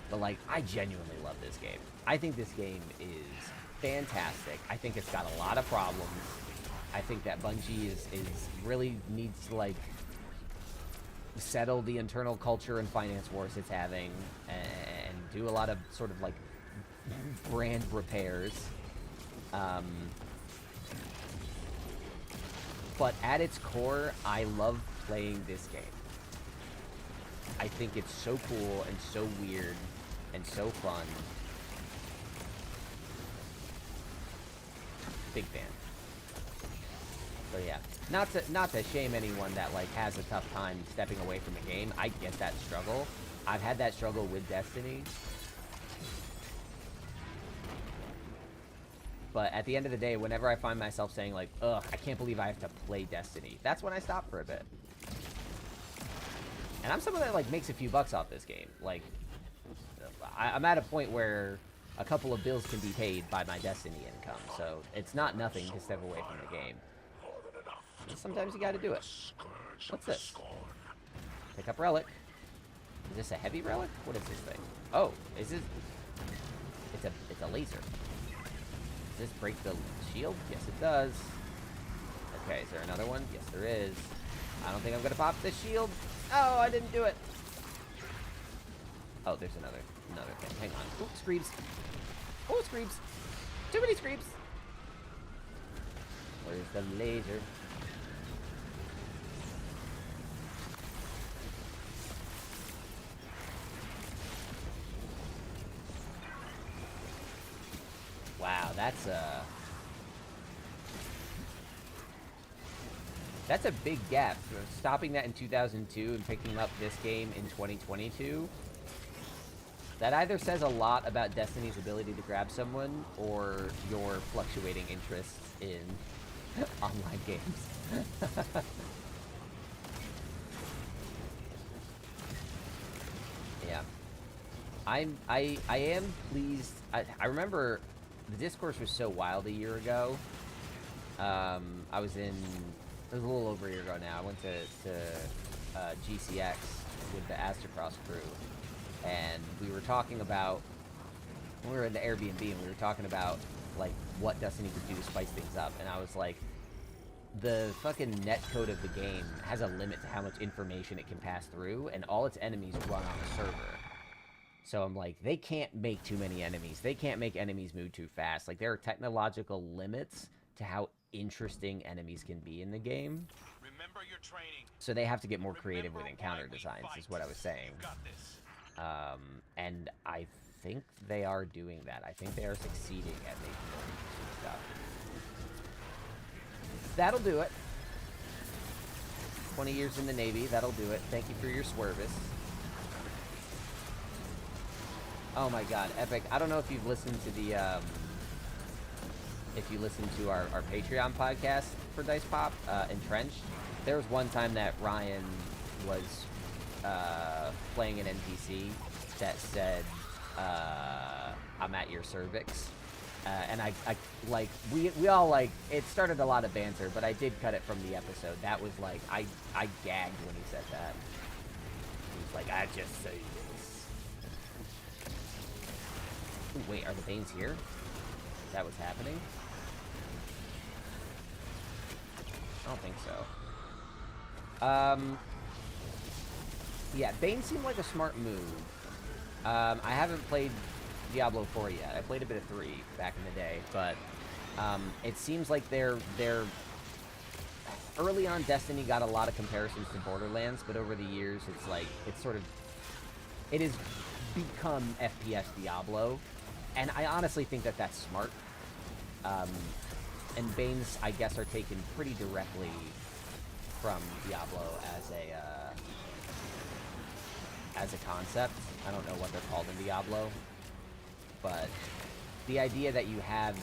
But, like, I genuinely love this game. I think this game is fantastic. I think it's got a lot of problems. I think that Bungie is really needs to, like, settle the internal culture and finance wars it's having, and do a lot of sort of like brand repairs. But at its core, I love playing this game. I think it's so cool and so weird and so fun. Big fan. So yeah, not to shame anyone that like has a tough time stepping away from the game. I get that struggle. I've had that struggle with Destiny. But at the end of the day, whenever I find myself saying like, ugh, I can't believe I have to play Destiny, that's when I stop for a bit. And I'm someone that like makes a few bucks off this game. Like, I'm at a point where a couple of bills can be paid by my Destiny income, so it's not nothing to step away from the game. Sometimes you gotta do it. What's this? Pick up relic. Is this a heavy relic? What is this thing? Oh, is this... It's a laser. Does this break the shield? Yes, it does. Okay, is there another one? Yes, there is. I don't think I'm gonna pop the shield. Oh, I didn't do it. Oh, there's another thing. Hang on. Ooh, screams. Oh, screams. Too many screams. Where's the laser? that's a big gap. So stopping that in 2002 and picking up this game in 2022, that either says a lot about Destiny's ability to grab someone or your fluctuating interests in online games. Yeah. I am pleased. I remember the discourse was so wild a year ago. I was in, it was a little over a year ago now. I went to GCX with the Astrocross crew, and we were talking about, we were in the Airbnb, and we were talking about, like, what Destiny could do to spice things up, and I was like, the fucking netcode of the game has a limit to how much information it can pass through, and all its enemies run on a server. So I'm like, they can't make too many enemies. They can't make enemies move too fast. Like, there are technological limits to how interesting enemies can be in the game. Remember your training. So they have to get more creative with encounter designs, is what I was saying. You got this. And I think they are doing that. I think they are succeeding at making more interesting stuff. That'll do it. 20 years in the Navy, that'll do it. Thank you for your service. Oh my god, epic. I don't know if you've listened to the, if you listen to our Patreon podcast for Dice Pop, Entrenched. There was one time that Ryan was playing an NPC that said, I'm at your cervix. And I like, we all, like, it started a lot of banter, but I did cut it from the episode. That was, like, I gagged when he said that. He was like, I just say this. Ooh, wait, are the Banes here? Is that what's happening? I don't think so. Yeah, Bane seemed like a smart move. I haven't played Diablo 4 yet. I played a bit of 3 back in the day, but it seems like they're early on. Destiny got a lot of comparisons to Borderlands, but over the years, it's like it has become FPS Diablo, and I honestly think that that's smart. And Banes, I guess, are taken pretty directly from Diablo as a concept. I don't know what they're called in Diablo, but the idea that you have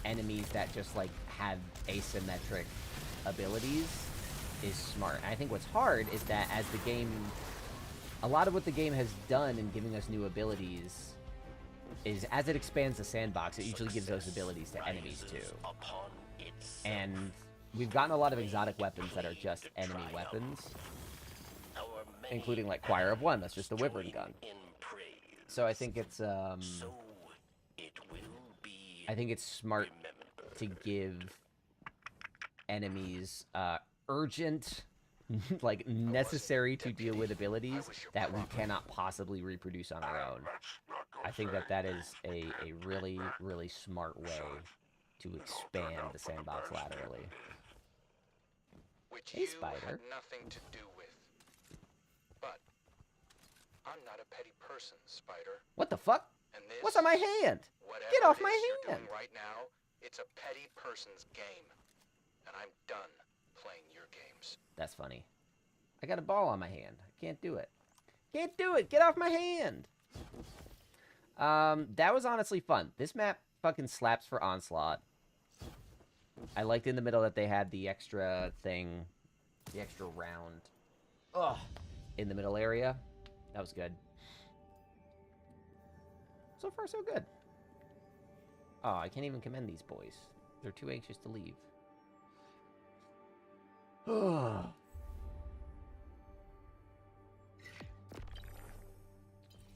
enemies that just, like, have asymmetric abilities is smart. And I think what's hard is that as the game, a lot of what the game has done in giving us new abilities is, as it expands the sandbox, it usually gives those abilities to enemies too. And we've gotten a lot of exotic weapons that are just enemy weapons, including, like, Choir of One. That's just a wyvern gun. So I think it's smart to give enemies urgent, like, necessary to deal with abilities that we cannot possibly reproduce on our own. I think that is a really, really smart way to expand the sandbox laterally. Which Hey, Spider. you had nothing to do with. But I'm not a petty person, Spider. What the fuck? And this, What's on my hand? whatever Get off it my is you're hand! doing right now, it's a petty person's game. And I'm done playing your games. That's funny. I got a ball on my hand. I can't do it. Can't do it! Get off my hand! That was honestly fun. This map fucking slaps for Onslaught. I liked in the middle that they had the extra thing, the extra round, in the middle area. That was good. So far, so good. Oh, I can't even commend these boys. They're too anxious to leave.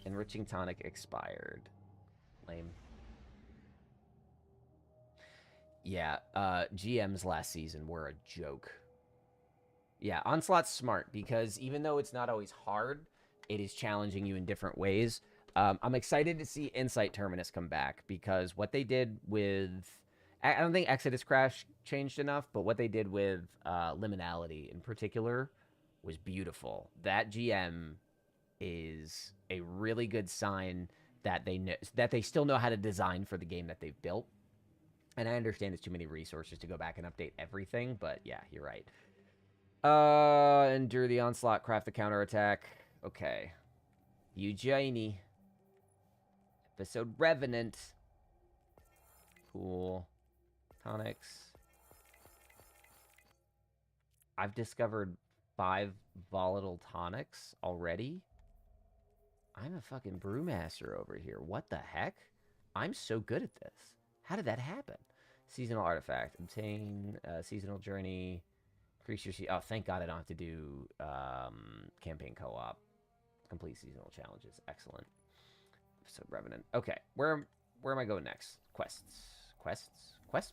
Enriching tonic expired. Lame. Yeah, GMs last season were a joke. Yeah, Onslaught's smart because even though it's not always hard, it is challenging you in different ways. I'm excited to see Insight Terminus come back because what they did with... I don't think Exodus Crash changed enough, but what they did with Liminality in particular was beautiful. That GM is a really good sign that they still know how to design for the game that they've built. And I understand it's too many resources to go back and update everything, but yeah, you're right. Endure the onslaught, craft the counterattack. Okay. Eugenie. Episode Revenant. Cool. Tonics. I've discovered 5 volatile tonics already. I'm a fucking brewmaster over here. What the heck? I'm so good at this. How did that happen? Seasonal artifact. Obtain seasonal journey. Increase your... Oh, thank God I don't have to do campaign co-op. Complete seasonal challenges. Excellent. So Revenant. Okay, where am I going next? Quests,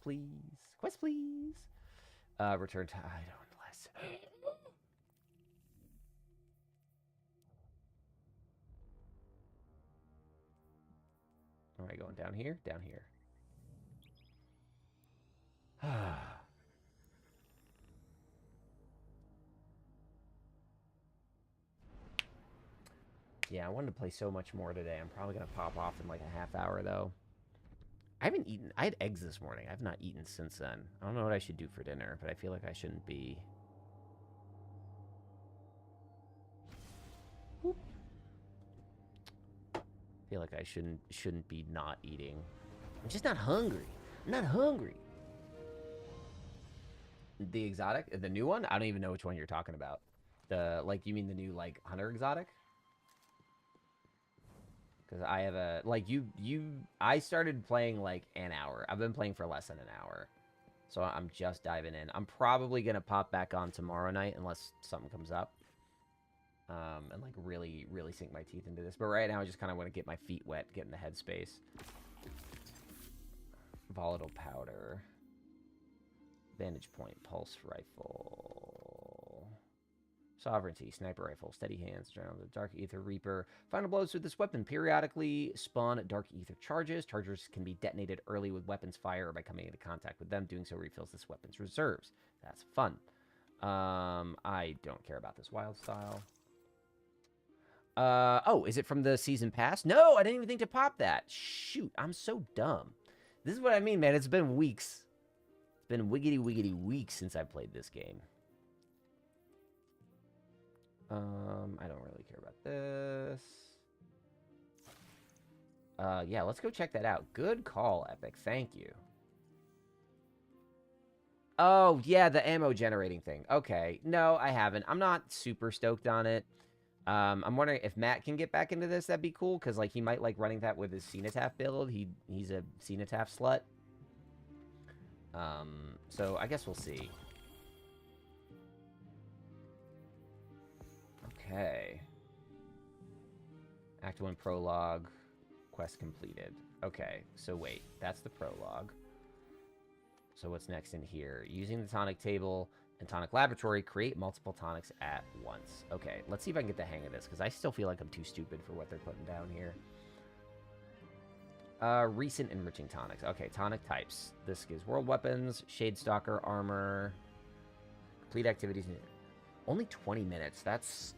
please. Quest, please. Return to Idleness. Am I going down here? Down here. Yeah, I wanted to play so much more today. I'm probably going to pop off in like a half hour, though. I haven't eaten. I had eggs this morning. I've not eaten since then. I don't know what I should do for dinner, but I feel like I shouldn't be. Whoop. I feel like I shouldn't be not eating. I'm just not hungry. I'm not hungry. The exotic, the new one? I don't even know which one you're talking about. You mean the new like hunter exotic? Because I have a I started playing like an hour. I've been playing for less than an hour. So I'm just diving in. I'm probably going to pop back on tomorrow night unless something comes up. And like really, really sink my teeth into this. But right now I just kind of want to get my feet wet, get in the headspace. Volatile powder. Vantage point, pulse rifle. Sovereignty, sniper rifle, steady hands, the Dark Ether Reaper. Final blows with this weapon periodically spawn Dark Ether charges. Charges can be detonated early with weapons fire or by coming into contact with them. Doing so refills this weapon's reserves. That's fun. I don't care about this wild style. Oh, is it from the season pass? No, I didn't even think to pop that. Shoot, I'm so dumb. This is what I mean, man. It's been weeks. It's been wiggity weeks since I played this game. I don't really care about this. Yeah, let's go check that out. Good call, Epic. Thank you. Oh, yeah, the ammo generating thing. Okay. No, I haven't. I'm not super stoked on it. I'm wondering if Matt can get back into this. That'd be cool, because like he might like running that with his Cenotaph build. He's a Cenotaph slut. So I guess we'll see. Okay. Act 1 prologue. Quest completed. Okay, so wait. That's the prologue. So what's next in here? Using the tonic table and tonic laboratory, create multiple tonics at once. Okay, let's see if I can get the hang of this, because I still feel like I'm too stupid for what they're putting down here. Recent enriching tonics. Okay, tonic types. This gives world weapons, shade stalker, armor, complete activities. Only 20 minutes. That's...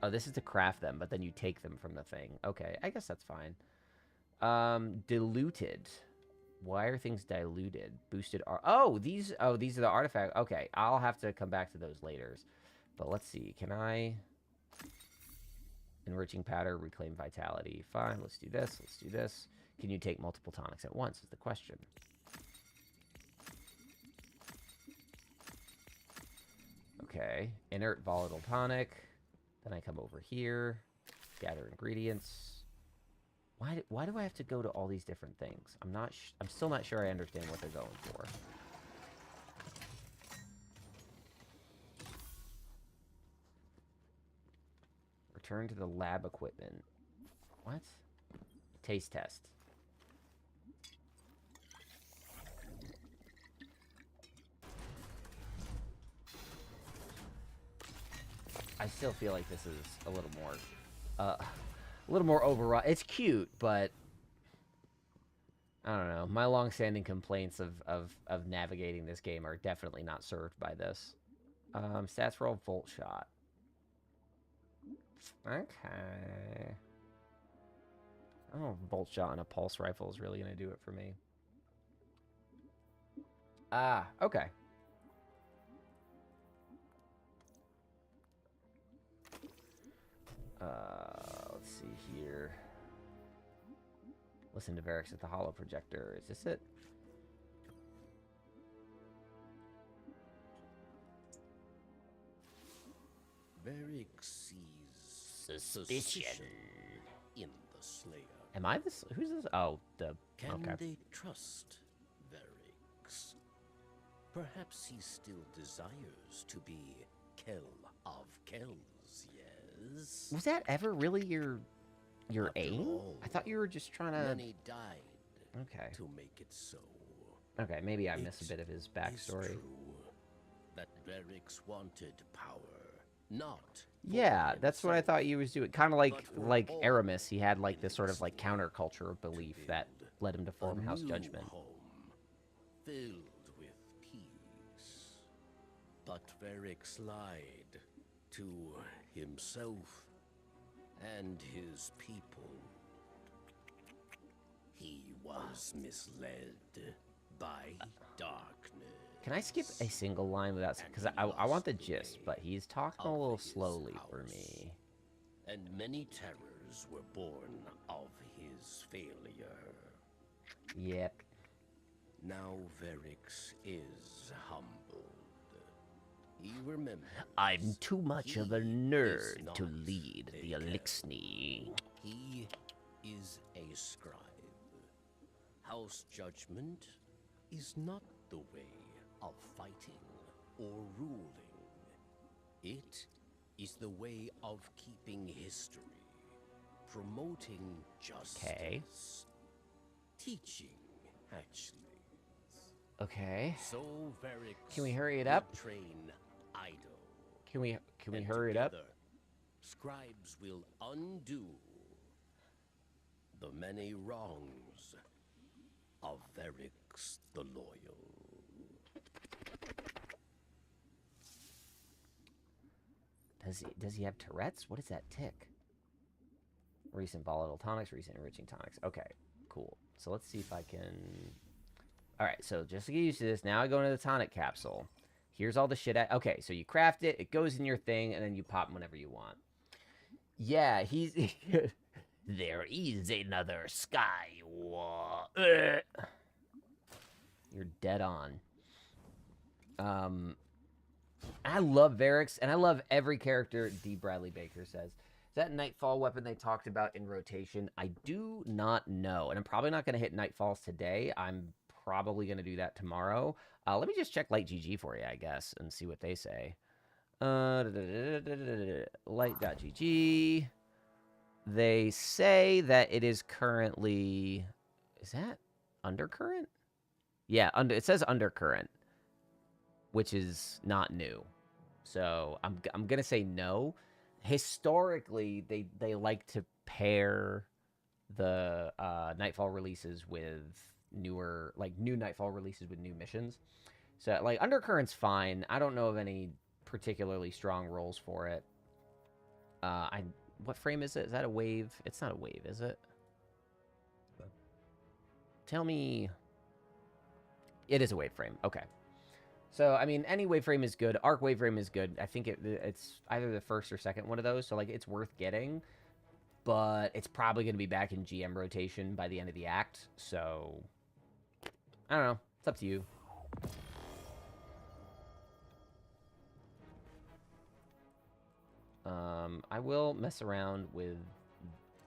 Oh, this is to craft them, but then you take them from the thing. Okay, I guess that's fine. Diluted. Why are things diluted? Boosted these are the artifact. Okay, I'll have to come back to those later. But let's see. Can I... Enriching powder, reclaim vitality. Fine, let's do this. Let's do this. Can you take multiple tonics at once is the question. Okay, inert volatile tonic. Then I come over here, gather ingredients. Why do I have to go to all these different things? I'm still not sure I understand what they're going for. Return to the lab equipment. What? Taste test. I still feel like this is a little more overwrought. It's cute, but I don't know. My long-standing complaints of navigating this game are definitely not served by this. Stats for a volt shot. Okay. I don't know if bolt shot and a pulse rifle is really going to do it for me. Ah, okay. Let's see here. Listen to Varix at the holo projector. Is this it? Varix sees suspicion in the Slayer. Am I this? Who's this? Oh, the... Can okay. they trust Varix? Perhaps he still desires to be Kell of Kells, yes? Was that ever really your After aim? all, I thought you were just trying to... many died Okay. to make it so. Okay, maybe I It missed a bit of his is backstory. true that Varix wanted power, not for Yeah, that's what I himself, thought you was doing. Kind of like but for all Aramis, he had like in this sort of his like life counterculture of belief to that build led him to form a House new Judgment. home, filled with peace. But Varix lied to himself and his people. He was misled by darkness. Can I skip a single line without... Because I want the gist, but he's talking a little slowly for me. And many terrors were born of his failure. Yep. Now Varix is humbled. He remembers. I'm too much of a he is nerd not to lead a the Kell. Elixni. He is a scribe. House Judgment is not the way of fighting or ruling. It is the way of keeping history, promoting justice, teaching, actually. Okay. So Varix Can we hurry it will up? train idle. Can we And hurry it up? together, scribes will undo the many wrongs of Varix the Loyal. Does he have Tourette's? What is that tick? Recent volatile tonics, recent enriching tonics. Okay, cool. So let's see if I can... Alright, so just to get used to this, now I go into the tonic capsule. Here's all the shit okay, so you craft it, it goes in your thing, and then you pop them whenever you want. Yeah, he's... There is another sky war. You're dead on. I love Varix, and I love every character D. Bradley Baker says. Is that Nightfall weapon they talked about in rotation? I do not know, and I'm probably not going to hit Nightfalls today. I'm probably going to do that tomorrow. Let me just check Light GG for you, I guess, and see what they say. Light.gg. They say that it is currently... Is that undercurrent? Yeah, it says undercurrent, which is not new. So I'm gonna say no. Historically, they like to pair the Nightfall releases with newer, like new Nightfall releases with new missions. So like undercurrent's fine. I don't know of any particularly strong roles for it. What frame is it? Is that a wave? It's not a wave, is it? Tell me. It is a wave frame. Okay. So, I mean, any wave frame is good. Arc wave frame is good. I think it's either the first or second one of those. So, like, it's worth getting. But it's probably going to be back in GM rotation by the end of the act. So, I don't know. It's up to you. I will mess around with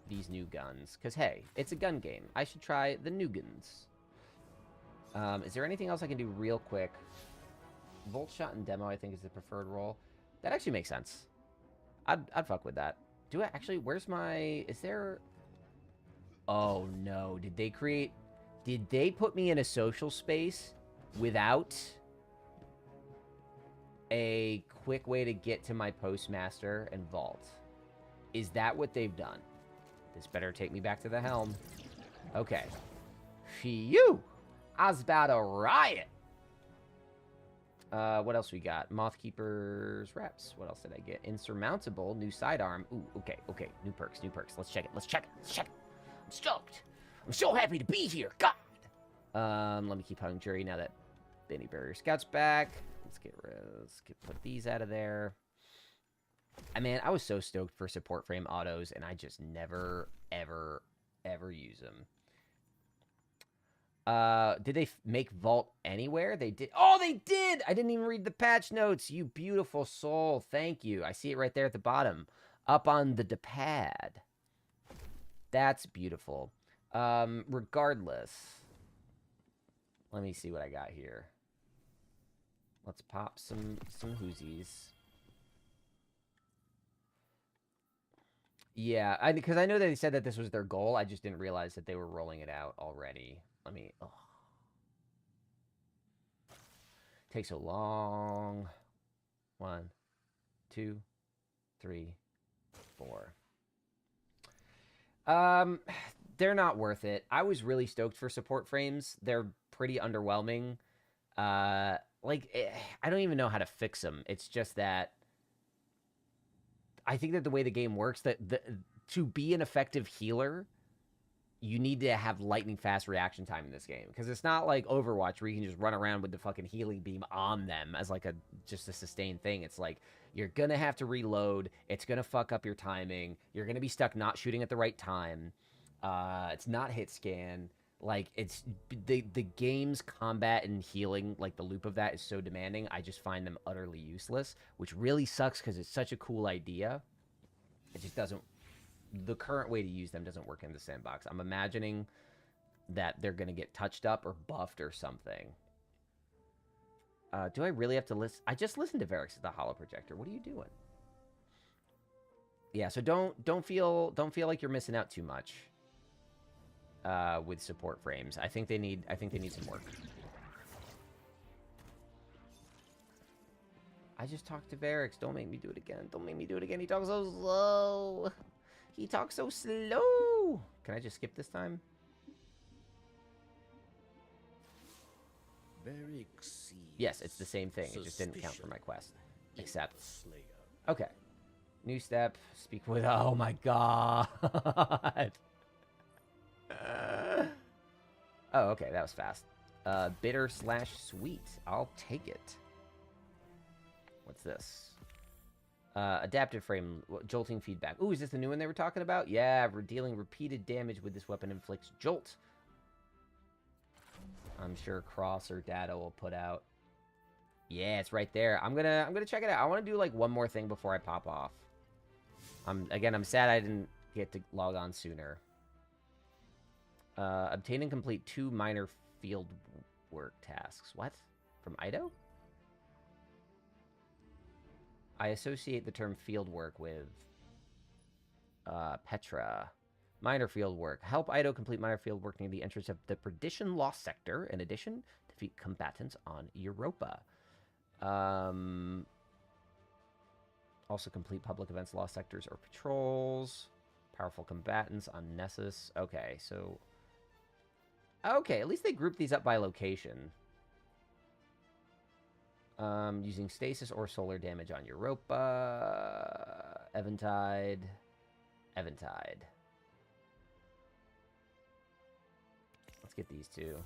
these new guns. Because, hey, it's a gun game. I should try the new guns. Is there anything else I can do real quick? Volt shot and demo, I think, is the preferred role. That actually makes sense. I'd fuck with that. Do I actually... Where's my... Is there... Oh, no. Did they create... Did they put me in a social space without a quick way to get to my postmaster and vault? Is that what they've done? This better take me back to the helm. Okay. Phew! I was about to riot! What else we got? Mothkeeper's reps. What else did I get? Insurmountable. New sidearm. Ooh, okay, okay. New perks, new perks. Let's check it, let's check it, let's check it. I'm stoked. I'm so happy to be here. God! Let me keep hunting jury now that Mini barrier scouts back. Put these out of there. I mean, I was so stoked for support frame autos, and I just never, ever, ever use them. Did they make Vault anywhere? They did. Oh, they did! I didn't even read the patch notes. You beautiful soul. Thank you. I see it right there at the bottom. Up on the pad. That's beautiful. Regardless. Let me see what I got here. Let's pop some Whoosies. Yeah, because I know that they said that this was their goal. I just didn't realize that they were rolling it out already. Let me... Oh. Takes so long. 1, 2, 3, 4. They're not worth it. I was really stoked for support frames. They're pretty underwhelming. I don't even know how to fix them. It's just that I think that the way the game works, that to be an effective healer, you need to have lightning fast reaction time in this game. Because it's not like Overwatch where you can just run around with the fucking healing beam on them as like just a sustained thing. It's like, you're going to have to reload. It's going to fuck up your timing. You're going to be stuck not shooting at the right time. It's not hit scan. Like, it's the game's combat and healing, like the loop of that is so demanding. I just find them utterly useless, which really sucks because it's such a cool idea. It just doesn't, the current way to use them doesn't work in the sandbox. I'm imagining that they're going to get touched up or buffed or something. Do I really have to listen? I just listened to Varix at the Holo Projector. What are you doing? Yeah, so don't feel like you're missing out too much. With support frames. I think they need some work. I just talked to Varix. Don't make me do it again. Don't make me do it again. He talks so slow. He talks so slow. Can I just skip this time? Yes, it's the same thing. It just didn't count for my quest. Except. Okay. New step. Speak with. Oh my god. Oh, okay, that was fast. Bitter/sweet. I'll take it. What's this? Adaptive frame, jolting feedback. Ooh, is this the new one they were talking about? Yeah, dealing repeated damage with this weapon inflicts jolt. I'm sure Cross or Data will put out. Yeah, it's right there. I'm gonna check it out. I want to do like one more thing before I pop off. I'm sad I didn't get to log on sooner. Obtain and complete 2 minor field work tasks. What? From Ido? I associate the term field work with Petra. Minor field work. Help Ido complete minor field work near the entrance of the Perdition Lost Sector. In addition, defeat combatants on Europa. Also complete public events, lost sectors, or patrols. Powerful combatants on Nessus. Okay, so... Okay, at least they group these up by location. Using stasis or solar damage on Europa. Eventide. Let's get these two.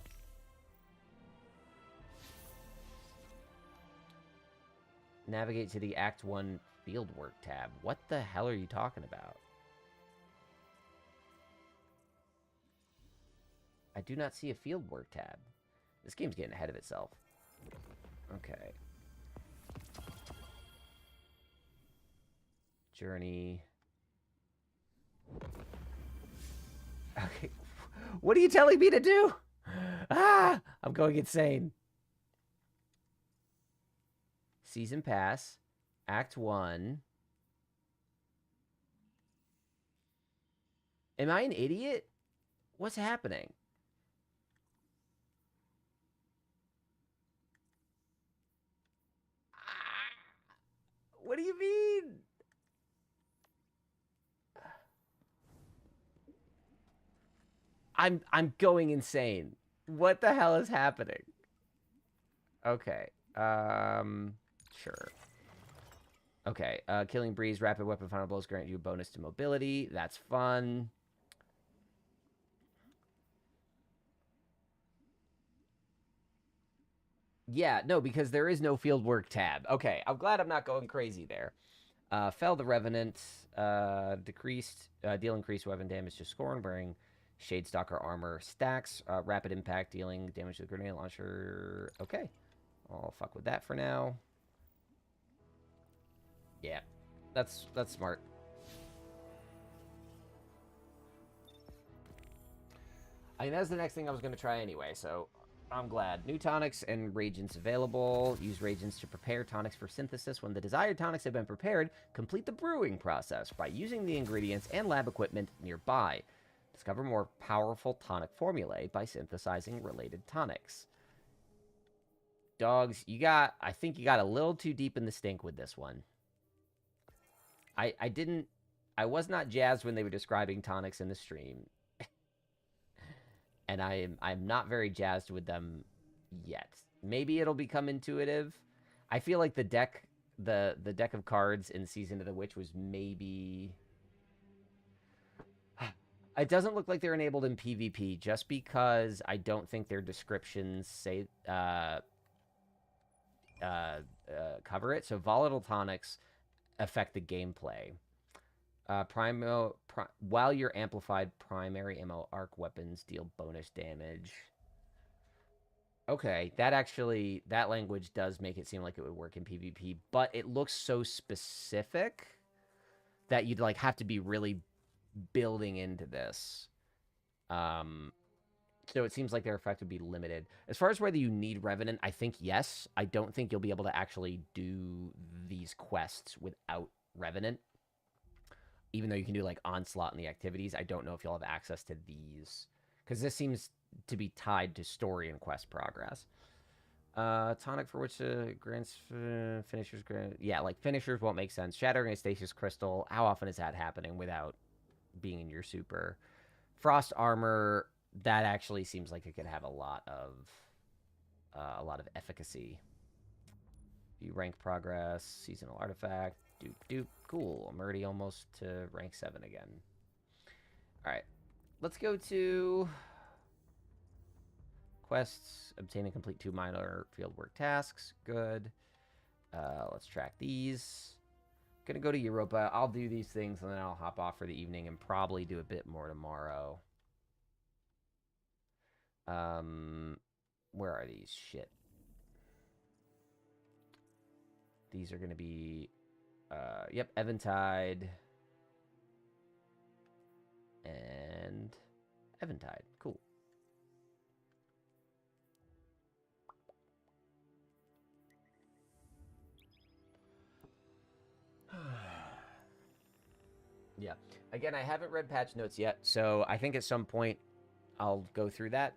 Navigate to the Act 1 Fieldwork tab. What the hell are you talking about? I do not see a Fieldwork tab. This game's getting ahead of itself. Okay. Journey. Okay. What are you telling me to do? Ah! I'm going insane. Season Pass. Act 1. Am I an idiot? What's happening? What do you mean? I'm going insane. What the hell is happening? Okay. Sure. Okay. Killing Breeze, rapid weapon final blows grant you a bonus to mobility. That's fun. Yeah, no, because there is no field work tab. Okay, I'm glad I'm not going crazy there. Fell the Revenant. Deal increased weapon damage to Scorn, wearing Shadestalker armor stacks. Rapid impact, dealing damage to the grenade launcher. Okay, I'll fuck with that for now. Yeah, that's smart. I mean, that's the next thing I was going to try anyway, so I'm glad. New tonics and reagents available. Use reagents to prepare tonics for synthesis. When the desired tonics have been prepared, complete the brewing process by using the ingredients and lab equipment nearby. Discover more powerful tonic formulae by synthesizing related tonics. Dogs, I think you got a little too deep in the stink with this one. I was not jazzed when they were describing tonics in the stream. And I'm not very jazzed with them yet. Maybe it'll become intuitive. I feel like the deck of cards in Season of the Witch was maybe... It doesn't look like they're enabled in PvP just because I don't think their descriptions say cover it. So volatile tonics affect the gameplay. While your amplified primary ammo arc weapons deal bonus damage. Okay, that language does make it seem like it would work in PvP, but it looks so specific that you'd like have to be really building into this. So it seems like their effect would be limited. As far as whether you need Revenant, I think yes. I don't think you'll be able to actually do these quests without Revenant. Even though you can do like Onslaught in the activities, I don't know if you'll have access to these. Because this seems to be tied to story and quest progress. Tonic for which grants finishers grant. Yeah, like finishers won't make sense. Shattering a stasis crystal. How often is that happening without being in your super? Frost armor. That actually seems like it could have a lot of efficacy. View rank progress. Seasonal artifact. Doop doop. Cool. I'm already almost to rank 7 again. Alright. Let's go to quests. Obtain and complete 2 minor fieldwork tasks. Good. Let's track these. Gonna go to Europa. I'll do these things and then I'll hop off for the evening and probably do a bit more tomorrow. Where are these? Shit. These are gonna be yep, Eventide and Eventide. Cool. Yeah. Again, I haven't read patch notes yet, so I think at some point I'll go through that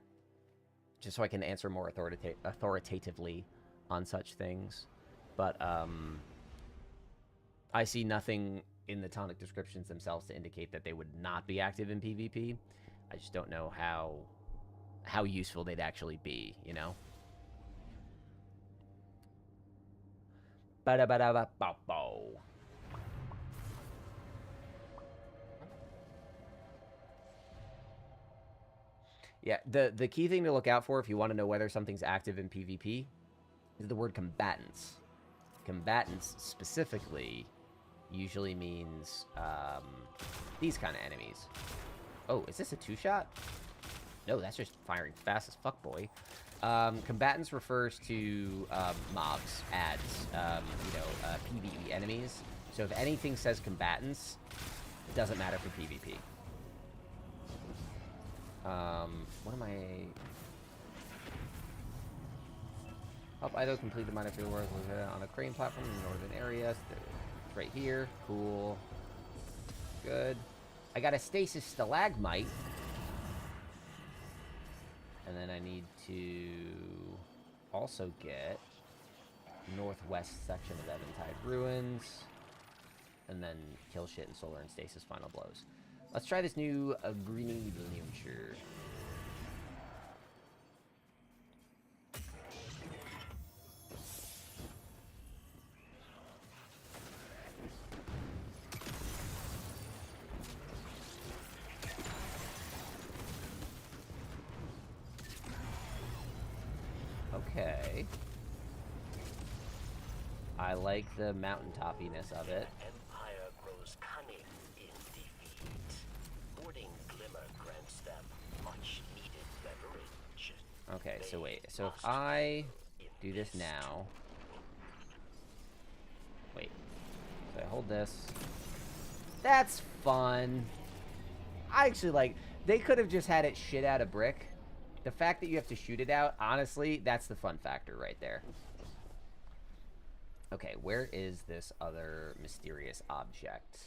just so I can answer more authoritatively on such things. But I see nothing in the tonic descriptions themselves to indicate that they would not be active in PvP. I just don't know how useful they'd actually be, you know? Ba-da-ba-da-ba-ba-bo. Yeah, the key thing to look out for if you want to know whether something's active in PvP is the word combatants. Combatants specifically usually means these kind of enemies. Oh, is this a 2-shot? No, that's just firing fast as fuck, boy. Combatants refers to mobs, ads, PvE enemies. So if anything says combatants, it doesn't matter for PvP. What am I... Help either complete the minor field work on a crane platform in the northern area. It's right here. Cool. Good. I got a stasis stalagmite. And then I need to also get northwest section of Eventide Ruins. And then kill shit in solar and stasis final blows. Let's try this new grenade launcher. Okay. I like the mountaintoppiness of it. The Empire grows cunning in defeat. Hoarding glimmer grants them much needed leverage. Okay, so wait. So if I do this now... Wait. So I hold this. That's fun. I actually like... They could have just had it shit out of brick. The fact that you have to shoot it out, honestly, that's the fun factor right there. Okay, where is this other mysterious object?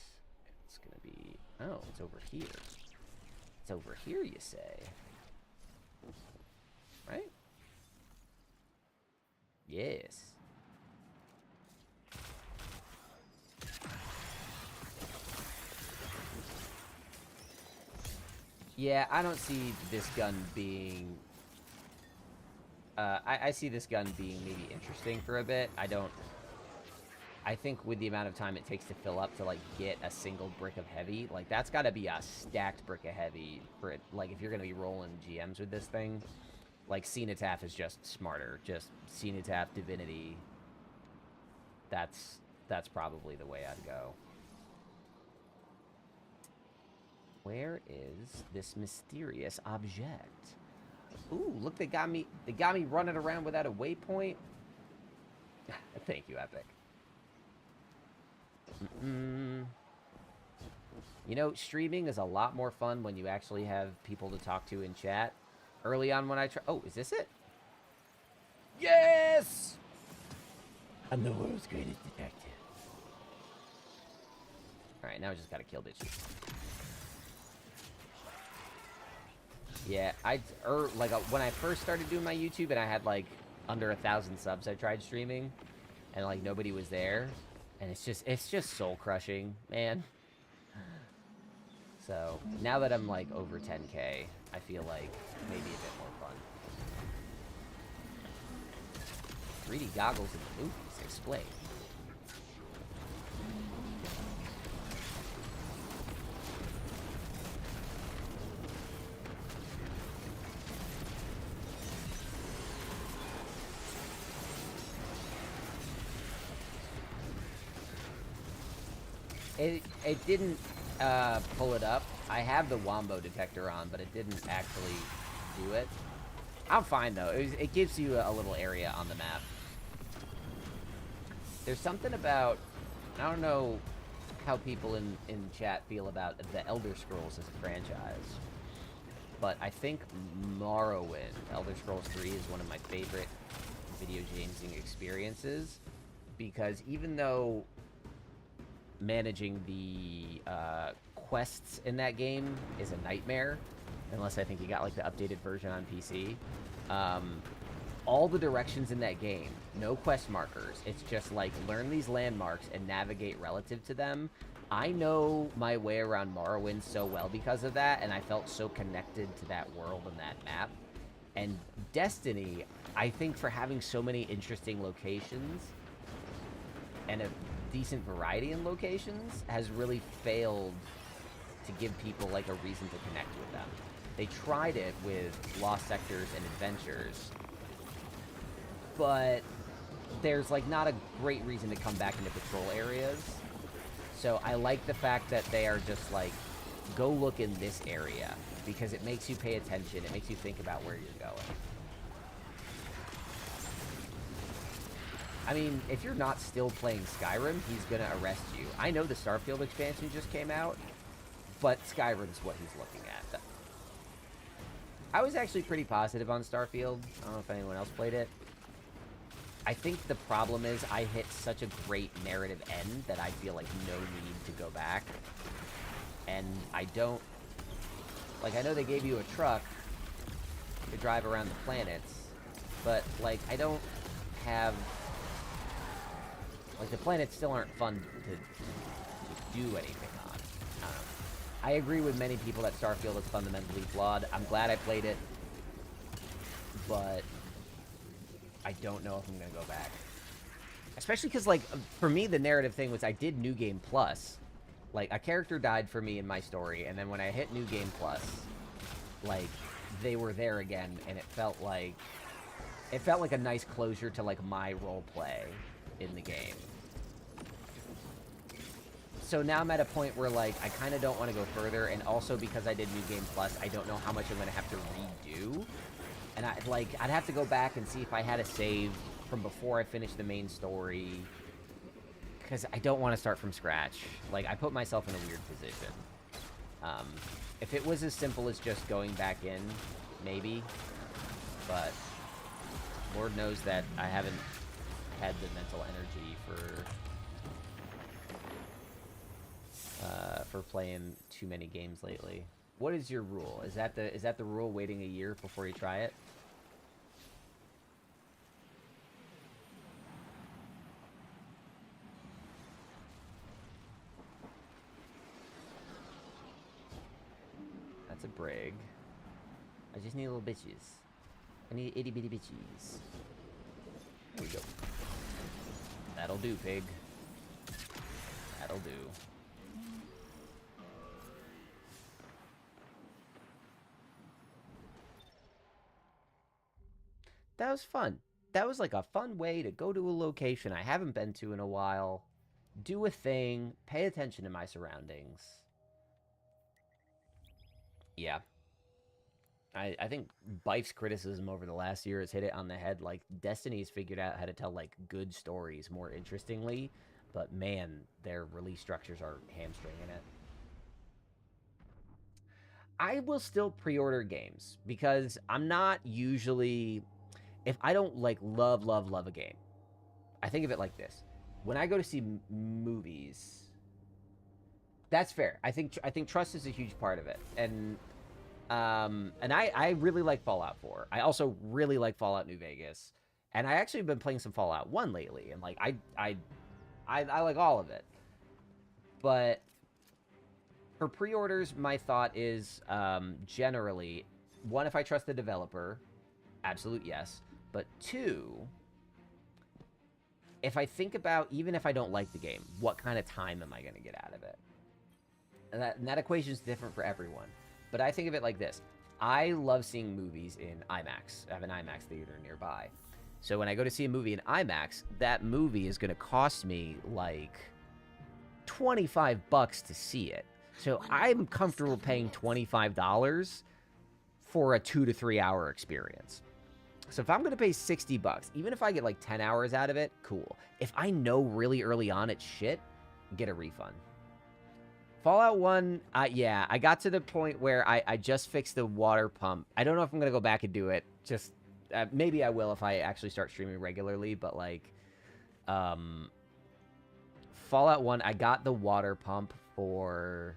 It's gonna be... Oh, it's over here. It's over here, you say? Right? Yes. Yeah, I don't see this gun being... I see this gun being maybe interesting for a bit. I think with the amount of time it takes to fill up to, like, get a single brick of heavy, like, that's gotta be a stacked brick of heavy for it. Like, if you're gonna be rolling GMs with this thing, like, Cenotaph is just smarter. Just Cenotaph, Divinity. That's probably the way I'd go. Where is this mysterious object? Ooh, look, they got me running around without a waypoint. Thank you, Epic. You know, streaming is a lot more fun when you actually have people to talk to in chat. Early on when I try... Oh, is this it? Yes! I'm the world's greatest detective. Alright, now I just gotta kill bitches. Yeah, when I first started doing my YouTube and I had, like, under 1,000 subs, I tried streaming. And, like, nobody was there. And it's just soul-crushing, man. So, now that I'm, like, over 10K, I feel like maybe a bit more fun. 3D goggles in the movies. Explain. It didn't pull it up. I have the Wombo detector on, but it didn't actually do it. I'm fine, though. It gives you a little area on the map. There's something about... I don't know how people in chat feel about the Elder Scrolls as a franchise. But I think Morrowind, Elder Scrolls 3, is one of my favorite video gaming experiences. Because even though... managing the quests in that game is a nightmare, unless I think you got like the updated version on PC. All the directions in that game, no quest markers. It's just like learn these landmarks and navigate relative to them. I know my way around Morrowind so well because of that, and I felt so connected to that world and that map. And Destiny, I think, for having so many interesting locations and a decent variety in locations, has really failed to give people like a reason to connect with them. They tried it with Lost Sectors and Adventures, but there's like not a great reason to come back into patrol areas. So I like the fact that they are just like, go look in this area, because it makes you pay attention, it makes you think about where you're going. I mean, if you're not still playing Skyrim, he's gonna arrest you. I know the Starfield expansion just came out, but Skyrim's what he's looking at. I was actually pretty positive on Starfield. I don't know if anyone else played it. I think the problem is I hit such a great narrative end that I feel like no need to go back. And I don't... Like, I know they gave you a truck to drive around the planets, but, like, I don't have... Like, the planets still aren't fun to do anything on. I don't know. I agree with many people that Starfield is fundamentally flawed. I'm glad I played it, but I don't know if I'm going to go back. Especially because, like, for me, the narrative thing was I did New Game Plus. Like, a character died for me in my story, and then when I hit New Game Plus, like, they were there again, and it felt like a nice closure to, like, my role play. in the game. So now I'm at a point where, like, I kind of don't want to go further, and also because I did New Game Plus, I don't know how much I'm going to have to redo. And I'd have to go back and see if I had a save from before I finished the main story, because I don't want to start from scratch. Like, I put myself in a weird position. If it was as simple as just going back in, maybe, but Lord knows that I haven't had the mental energy for playing too many games lately. What is your rule? Is that the rule, waiting a year before you try it? That's a brig. I just need little bitches. I need itty bitty bitches. There we go. That'll do, pig. That'll do. That was fun. That was like a fun way to go to a location I haven't been to in a while, do a thing, pay attention to my surroundings. Yeah. I think Bife's criticism over the last year has hit it on the head. Like, Destiny's figured out how to tell, like, good stories more interestingly, but man, their release structures are hamstringing it. I will still pre-order games because I'm not usually, if I don't like love a game, I think of it like this. When I go to see movies, that's fair. I think trust is a huge part of it. And I really like Fallout 4. I also really like Fallout New Vegas. And I actually have been playing some Fallout 1 lately, and like I like all of it. But for pre-orders, my thought is generally, one, if I trust the developer, absolute yes. But two, if I think about, even if I don't like the game, what kind of time am I going to get out of it? And that equation is different for everyone. But I think of it like this. I love seeing movies in IMAX. I have an IMAX theater nearby. So when I go to see a movie in IMAX, that movie is going to cost me like $25 to see it. So I'm comfortable paying $25 for a 2 to 3 hour experience. So if I'm going to pay $60, even if I get like 10 hours out of it, cool. If I know really early on it's shit, get a refund. Fallout 1, yeah, I got to the point where I just fixed the water pump. I don't know if I'm going to go back and do it. Just, maybe I will if I actually start streaming regularly, but like, Fallout 1, I got the water pump for,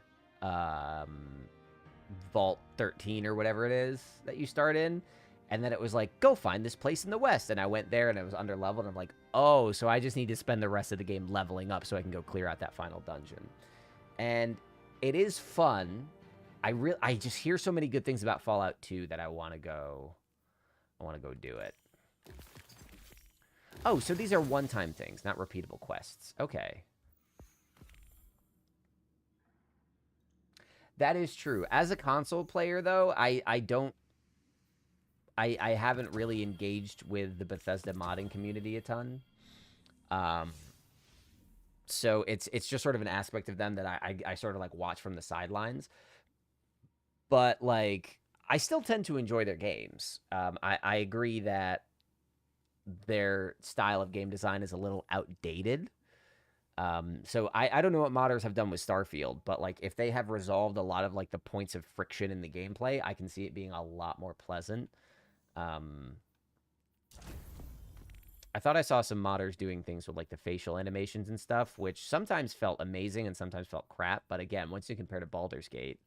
Vault 13 or whatever it is that you start in. And then it was like, go find this place in the West. And I went there and it was under leveled. And I'm like, oh, so I just need to spend the rest of the game leveling up so I can go clear out that final dungeon. And it is fun. I just hear so many good things about Fallout 2 that I want to go do it. Oh, so these are one-time things, not repeatable quests. Okay. That is true. As a console player, though, I haven't really engaged with the Bethesda modding community a ton. So it's just sort of an aspect of them that I sort of like watch from the sidelines. But like, I still tend to enjoy their games. I agree that their style of game design is a little outdated. So I don't know what modders have done with Starfield, but like if they have resolved a lot of like the points of friction in the gameplay, I can see it being a lot more pleasant. I thought I saw some modders doing things with like the facial animations and stuff, which sometimes felt amazing and sometimes felt crap. But again, once you compare to Baldur's Gate,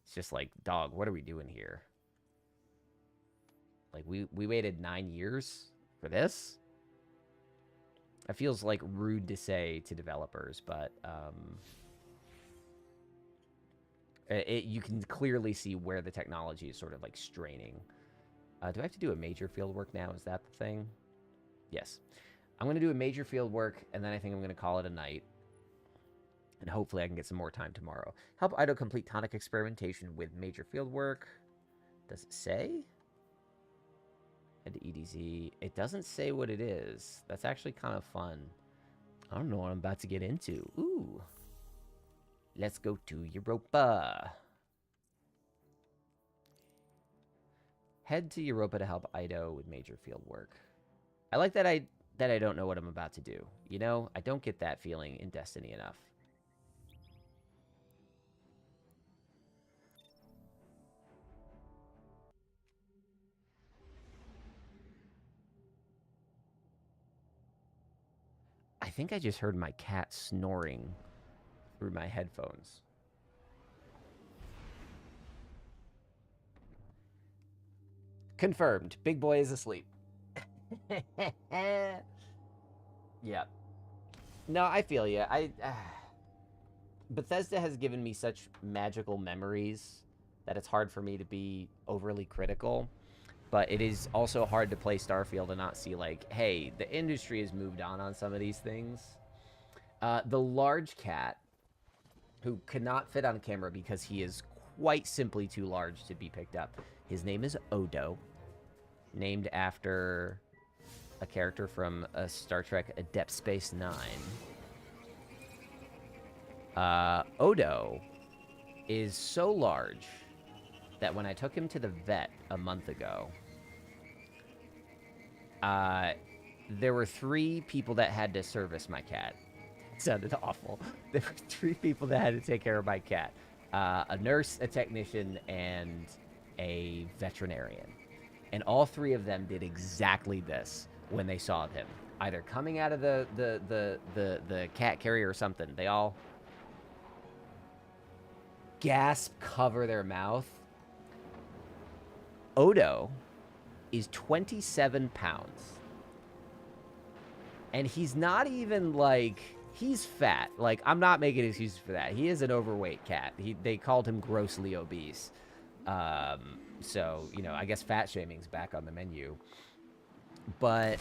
it's just like, dog, what are we doing here? Like we waited 9 years for this? It feels like rude to say to developers, but you can clearly see where the technology is sort of like straining. Do I have to do a major field work now? Is that the thing? Yes. I'm going to do a major field work, and then I think I'm going to call it a night. And hopefully I can get some more time tomorrow. Help Ido complete tonic experimentation with major field work. Does it say? Head to EDZ. It doesn't say what it is. That's actually kind of fun. I don't know what I'm about to get into. Ooh. Let's go to Europa. Head to Europa to help Ido with major field work. I like that I don't know what I'm about to do. You know, I don't get that feeling in Destiny enough. I think I just heard my cat snoring through my headphones. Confirmed. Big boy is asleep. Yeah. No, I feel you. Bethesda has given me such magical memories that it's hard for me to be overly critical. But it is also hard to play Starfield and not see, like, hey, the industry has moved on some of these things. The large cat, who could not fit on camera because he is quite simply too large to be picked up. His name is Odo, named after a character from Star Trek Deep Space Nine. Odo is so large that when I took him to the vet a month ago, there were 3 people that had to service my cat. It sounded awful. There were 3 people that had to take care of my cat. A nurse, a technician, and a veterinarian. And all 3 of them did exactly this when they saw him. Either coming out of the cat carrier or something. They all gasp, cover their mouth. Odo is 27 pounds. And he's not even, like... He's fat. Like, I'm not making excuses for that. He is an overweight cat. They called him grossly obese. So, you know, I guess fat shaming's back on the menu. But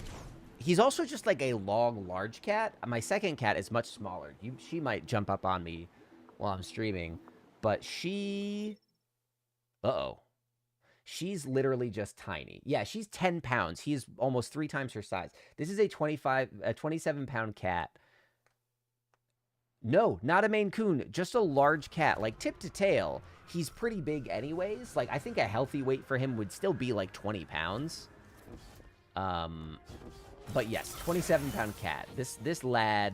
he's also just like a long, large cat. My second cat is much smaller. She might jump up on me while I'm streaming. But she... Uh-oh. She's literally just tiny. Yeah, she's 10 pounds. He's almost 3 times her size. This is a 27-pound cat. No, not a Maine Coon. Just a large cat. Like, tip to tail, he's pretty big anyways. Like, I think a healthy weight for him would still be, like, 20 pounds. But yes, 27-pound cat. This lad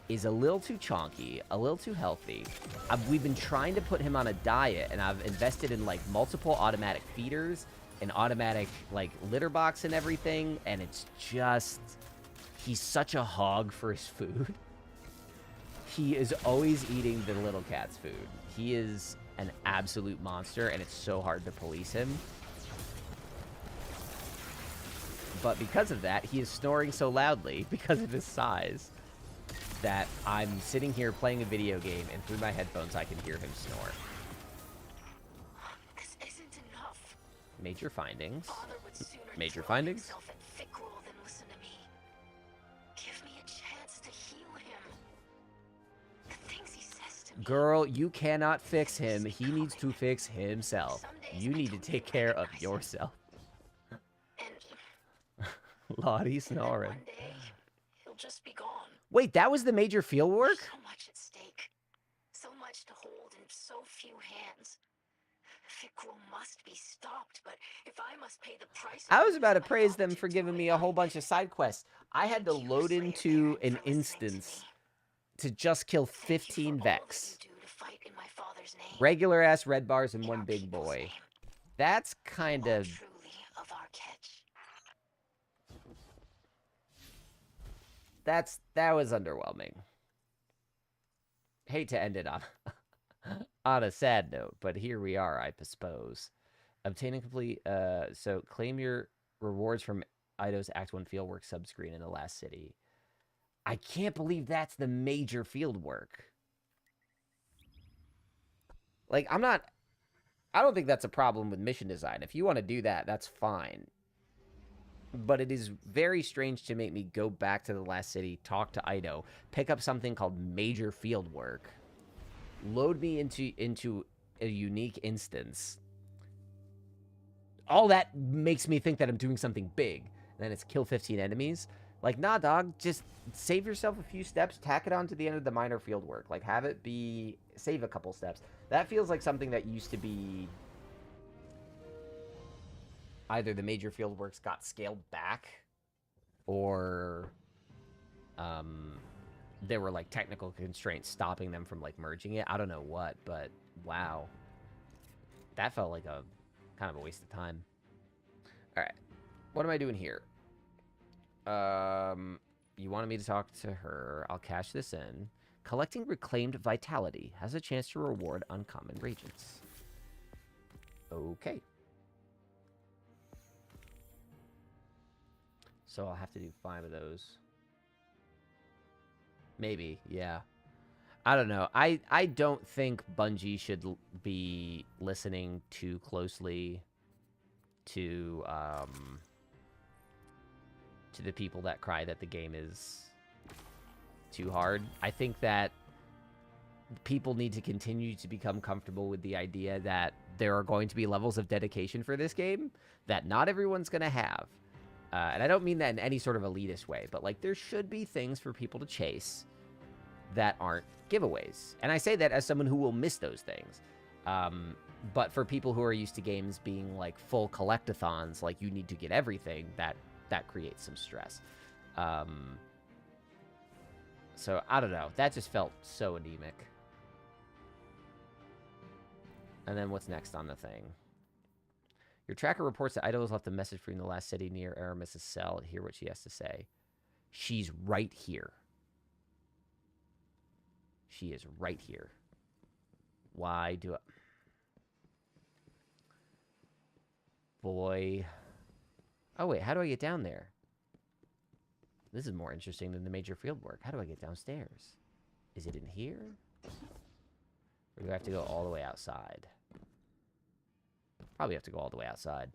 is a little too chonky, a little too healthy. We've been trying to put him on a diet, and I've invested in, like, multiple automatic feeders, an automatic, like, litter box and everything, and it's just... He's such a hog for his food. He is always eating the little cat's food. He is an absolute monster, and it's so hard to police him. But because of that, he is snoring so loudly, because of his size, that I'm sitting here playing a video game, and through my headphones, I can hear him snore. This isn't enough. Major findings. Father would sooner Major kill findings? himself at Fickrul than listen to me. Give me a chance to heal him. The things he says to me. Girl, you cannot fix him. He needs to fix himself. You need to take care of yourself. Lottie snoring. One day, he'll just be gone. Wait, that was the major field work? So much at stake. So much to hold in so few hands. Fickrul must be stopped, but if I must pay the price... I was about to praise them for giving me a whole bunch of side quests. I had to load into an instance to just kill 15 Vex. Regular ass red bars and 1 big boy. That's kind of... That was underwhelming. Hate to end it on a sad note, but here we are, I suppose. Obtain and complete, so claim your rewards from Ido's Act 1 fieldwork subscreen in the last city. I can't believe that's the major fieldwork. Like, I don't think that's a problem with mission design. If you want to do that, that's fine. But it is very strange to make me go back to the last city, talk to Ido, pick up something called major field work, load me into a unique instance. All that makes me think that I'm doing something big. And then it's kill 15 enemies. Like, nah, dog, just save yourself a few steps, tack it on to the end of the minor field work. Like, have it be, save a couple steps. That feels like something that used to be either the major field works got scaled back, or there were, like, technical constraints stopping them from, like, merging it. I don't know what, but wow. That felt like a kind of a waste of time. All right. What am I doing here? You wanted me to talk to her. I'll cash this in. Collecting reclaimed vitality has a chance to reward uncommon reagents. Okay. So I'll have to do 5 of those. Maybe, yeah. I don't know. I don't think Bungie should be listening too closely to the people that cry that the game is too hard. I think that people need to continue to become comfortable with the idea that there are going to be levels of dedication for this game that not everyone's going to have. And I don't mean that in any sort of elitist way, but like there should be things for people to chase that aren't giveaways. And I say that as someone who will miss those things. But for people who are used to games being like full collectathons, like you need to get everything, that creates some stress. So I don't know. That just felt so anemic. And then what's next on the thing? Your tracker reports that Ido has left a message for you in the last city near Aramis's cell. Hear what she has to say. She's right here. She is right here. Why do I... Boy. Oh, wait. How do I get down there? This is more interesting than the major field work. How do I get downstairs? Is it in here? Or do I have to go all the way outside? Probably have to go all the way outside.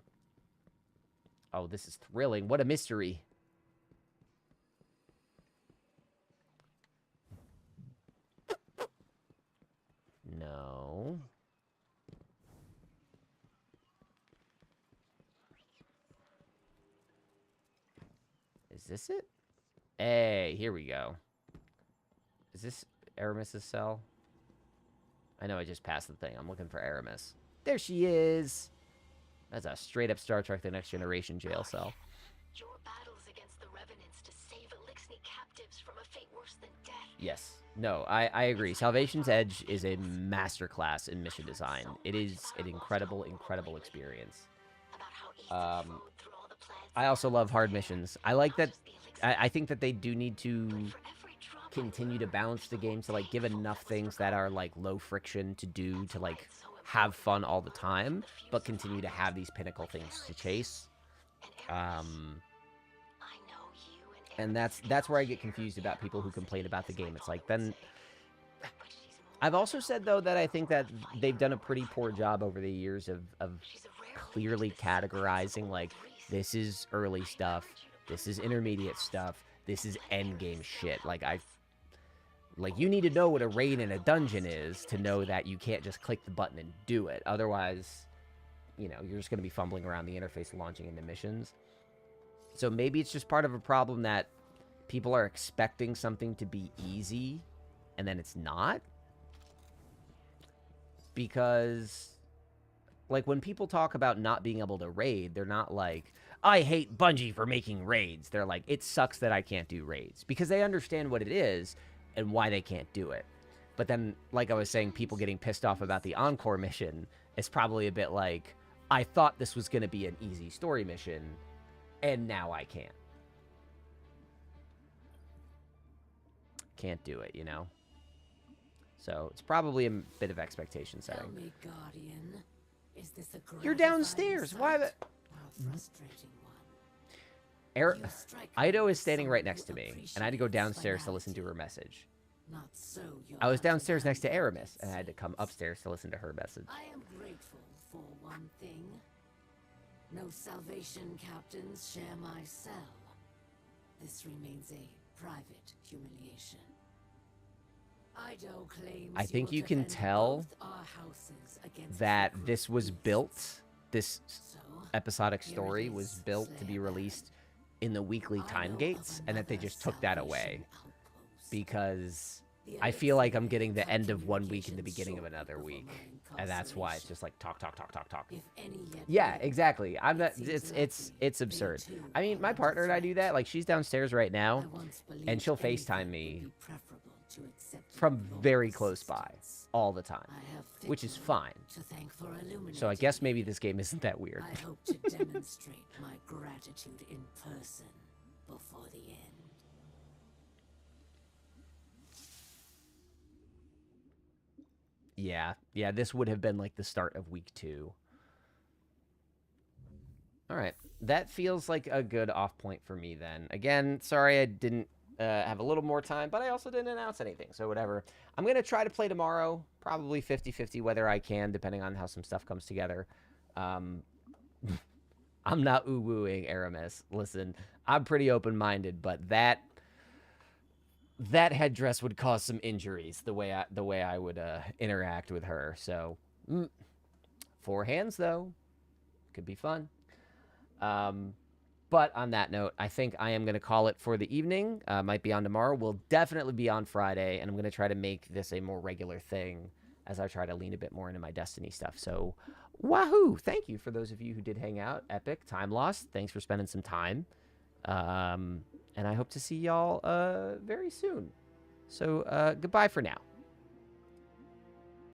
Oh, this is thrilling. What a mystery. No. Is this it? Hey, here we go. Is this Aramis's cell? I know I just passed the thing. I'm looking for Aramis. There she is. That's a straight-up Star Trek The Next Generation jail cell. Your battles against the Revenants to save Elixni captives from a fate worse than death. Yes. No, I agree. Salvation's Edge is a masterclass in mission design. It is an incredible, incredible experience. I also love hard missions. I like that. I think that they do need to continue to balance the game to like give enough things that are like low friction to do to like have fun all the time, but continue to have these pinnacle things to chase. And that's where I get confused about people who complain about the game. It's like, then... I've also said, though, that I think that they've done a pretty poor job over the years of clearly categorizing, like, this is early stuff, this is intermediate stuff, this is endgame shit. Like, you need to know what a raid in a dungeon is to know that you can't just click the button and do it. Otherwise, you know, you're just going to be fumbling around the interface launching into missions. So maybe it's just part of a problem that people are expecting something to be easy, and then it's not. Because, like, when people talk about not being able to raid, they're not like, I hate Bungie for making raids. They're like, it sucks that I can't do raids. Because they understand what it is and why they can't do it. But then, like I was saying, people getting pissed off about the Encore mission is probably a bit like, I thought this was going to be an easy story mission, and now I can't. Can't do it, you know? So, it's probably a bit of expectation setting. Tell me, Guardian, is this a You're downstairs! Why the... How frustrating one. Ido is standing right next to me, and I had to go downstairs to listen to her message. Not so, I was downstairs next to Aramis, and I had to come upstairs to listen to her message. I am grateful for one thing. No Salvation captains share my cell. This remains a private humiliation. Ido claims I think you you can tell that this was built, this episodic story was built to be released in the weekly time gates, and that they just took that away. Because I feel like I'm getting the end of one week and the beginning of another week. And that's why it's just like talk. Yeah, exactly. I'm not, it's absurd. I mean, my partner and I do that. Like, she's downstairs right now, and she'll FaceTime me from very close by all the time, which is fine. So I guess maybe this game isn't that weird. I hope to demonstrate my gratitude in person before the end. Yeah, this would have been like the start of week 2. All right, that feels like a good off point for me then. Again, sorry I didn't have a little more time, but I also didn't announce anything, so whatever. I'm going to try to play tomorrow, probably 50-50 whether I can, depending on how some stuff comes together. I'm not ooh-wooing Aramis. Listen, I'm pretty open-minded, but that headdress would cause some injuries the way I would interact with her. So 4 hands though could be fun. But on that note, I think I am going to call it for the evening. Might be on tomorrow. We'll definitely be on Friday, and I'm going to try to make this a more regular thing as I try to lean a bit more into my Destiny stuff. So wahoo! Thank you for those of you who did hang out. Epic, Time Lost, thanks for spending some time. And I hope to see y'all very soon. So goodbye for now.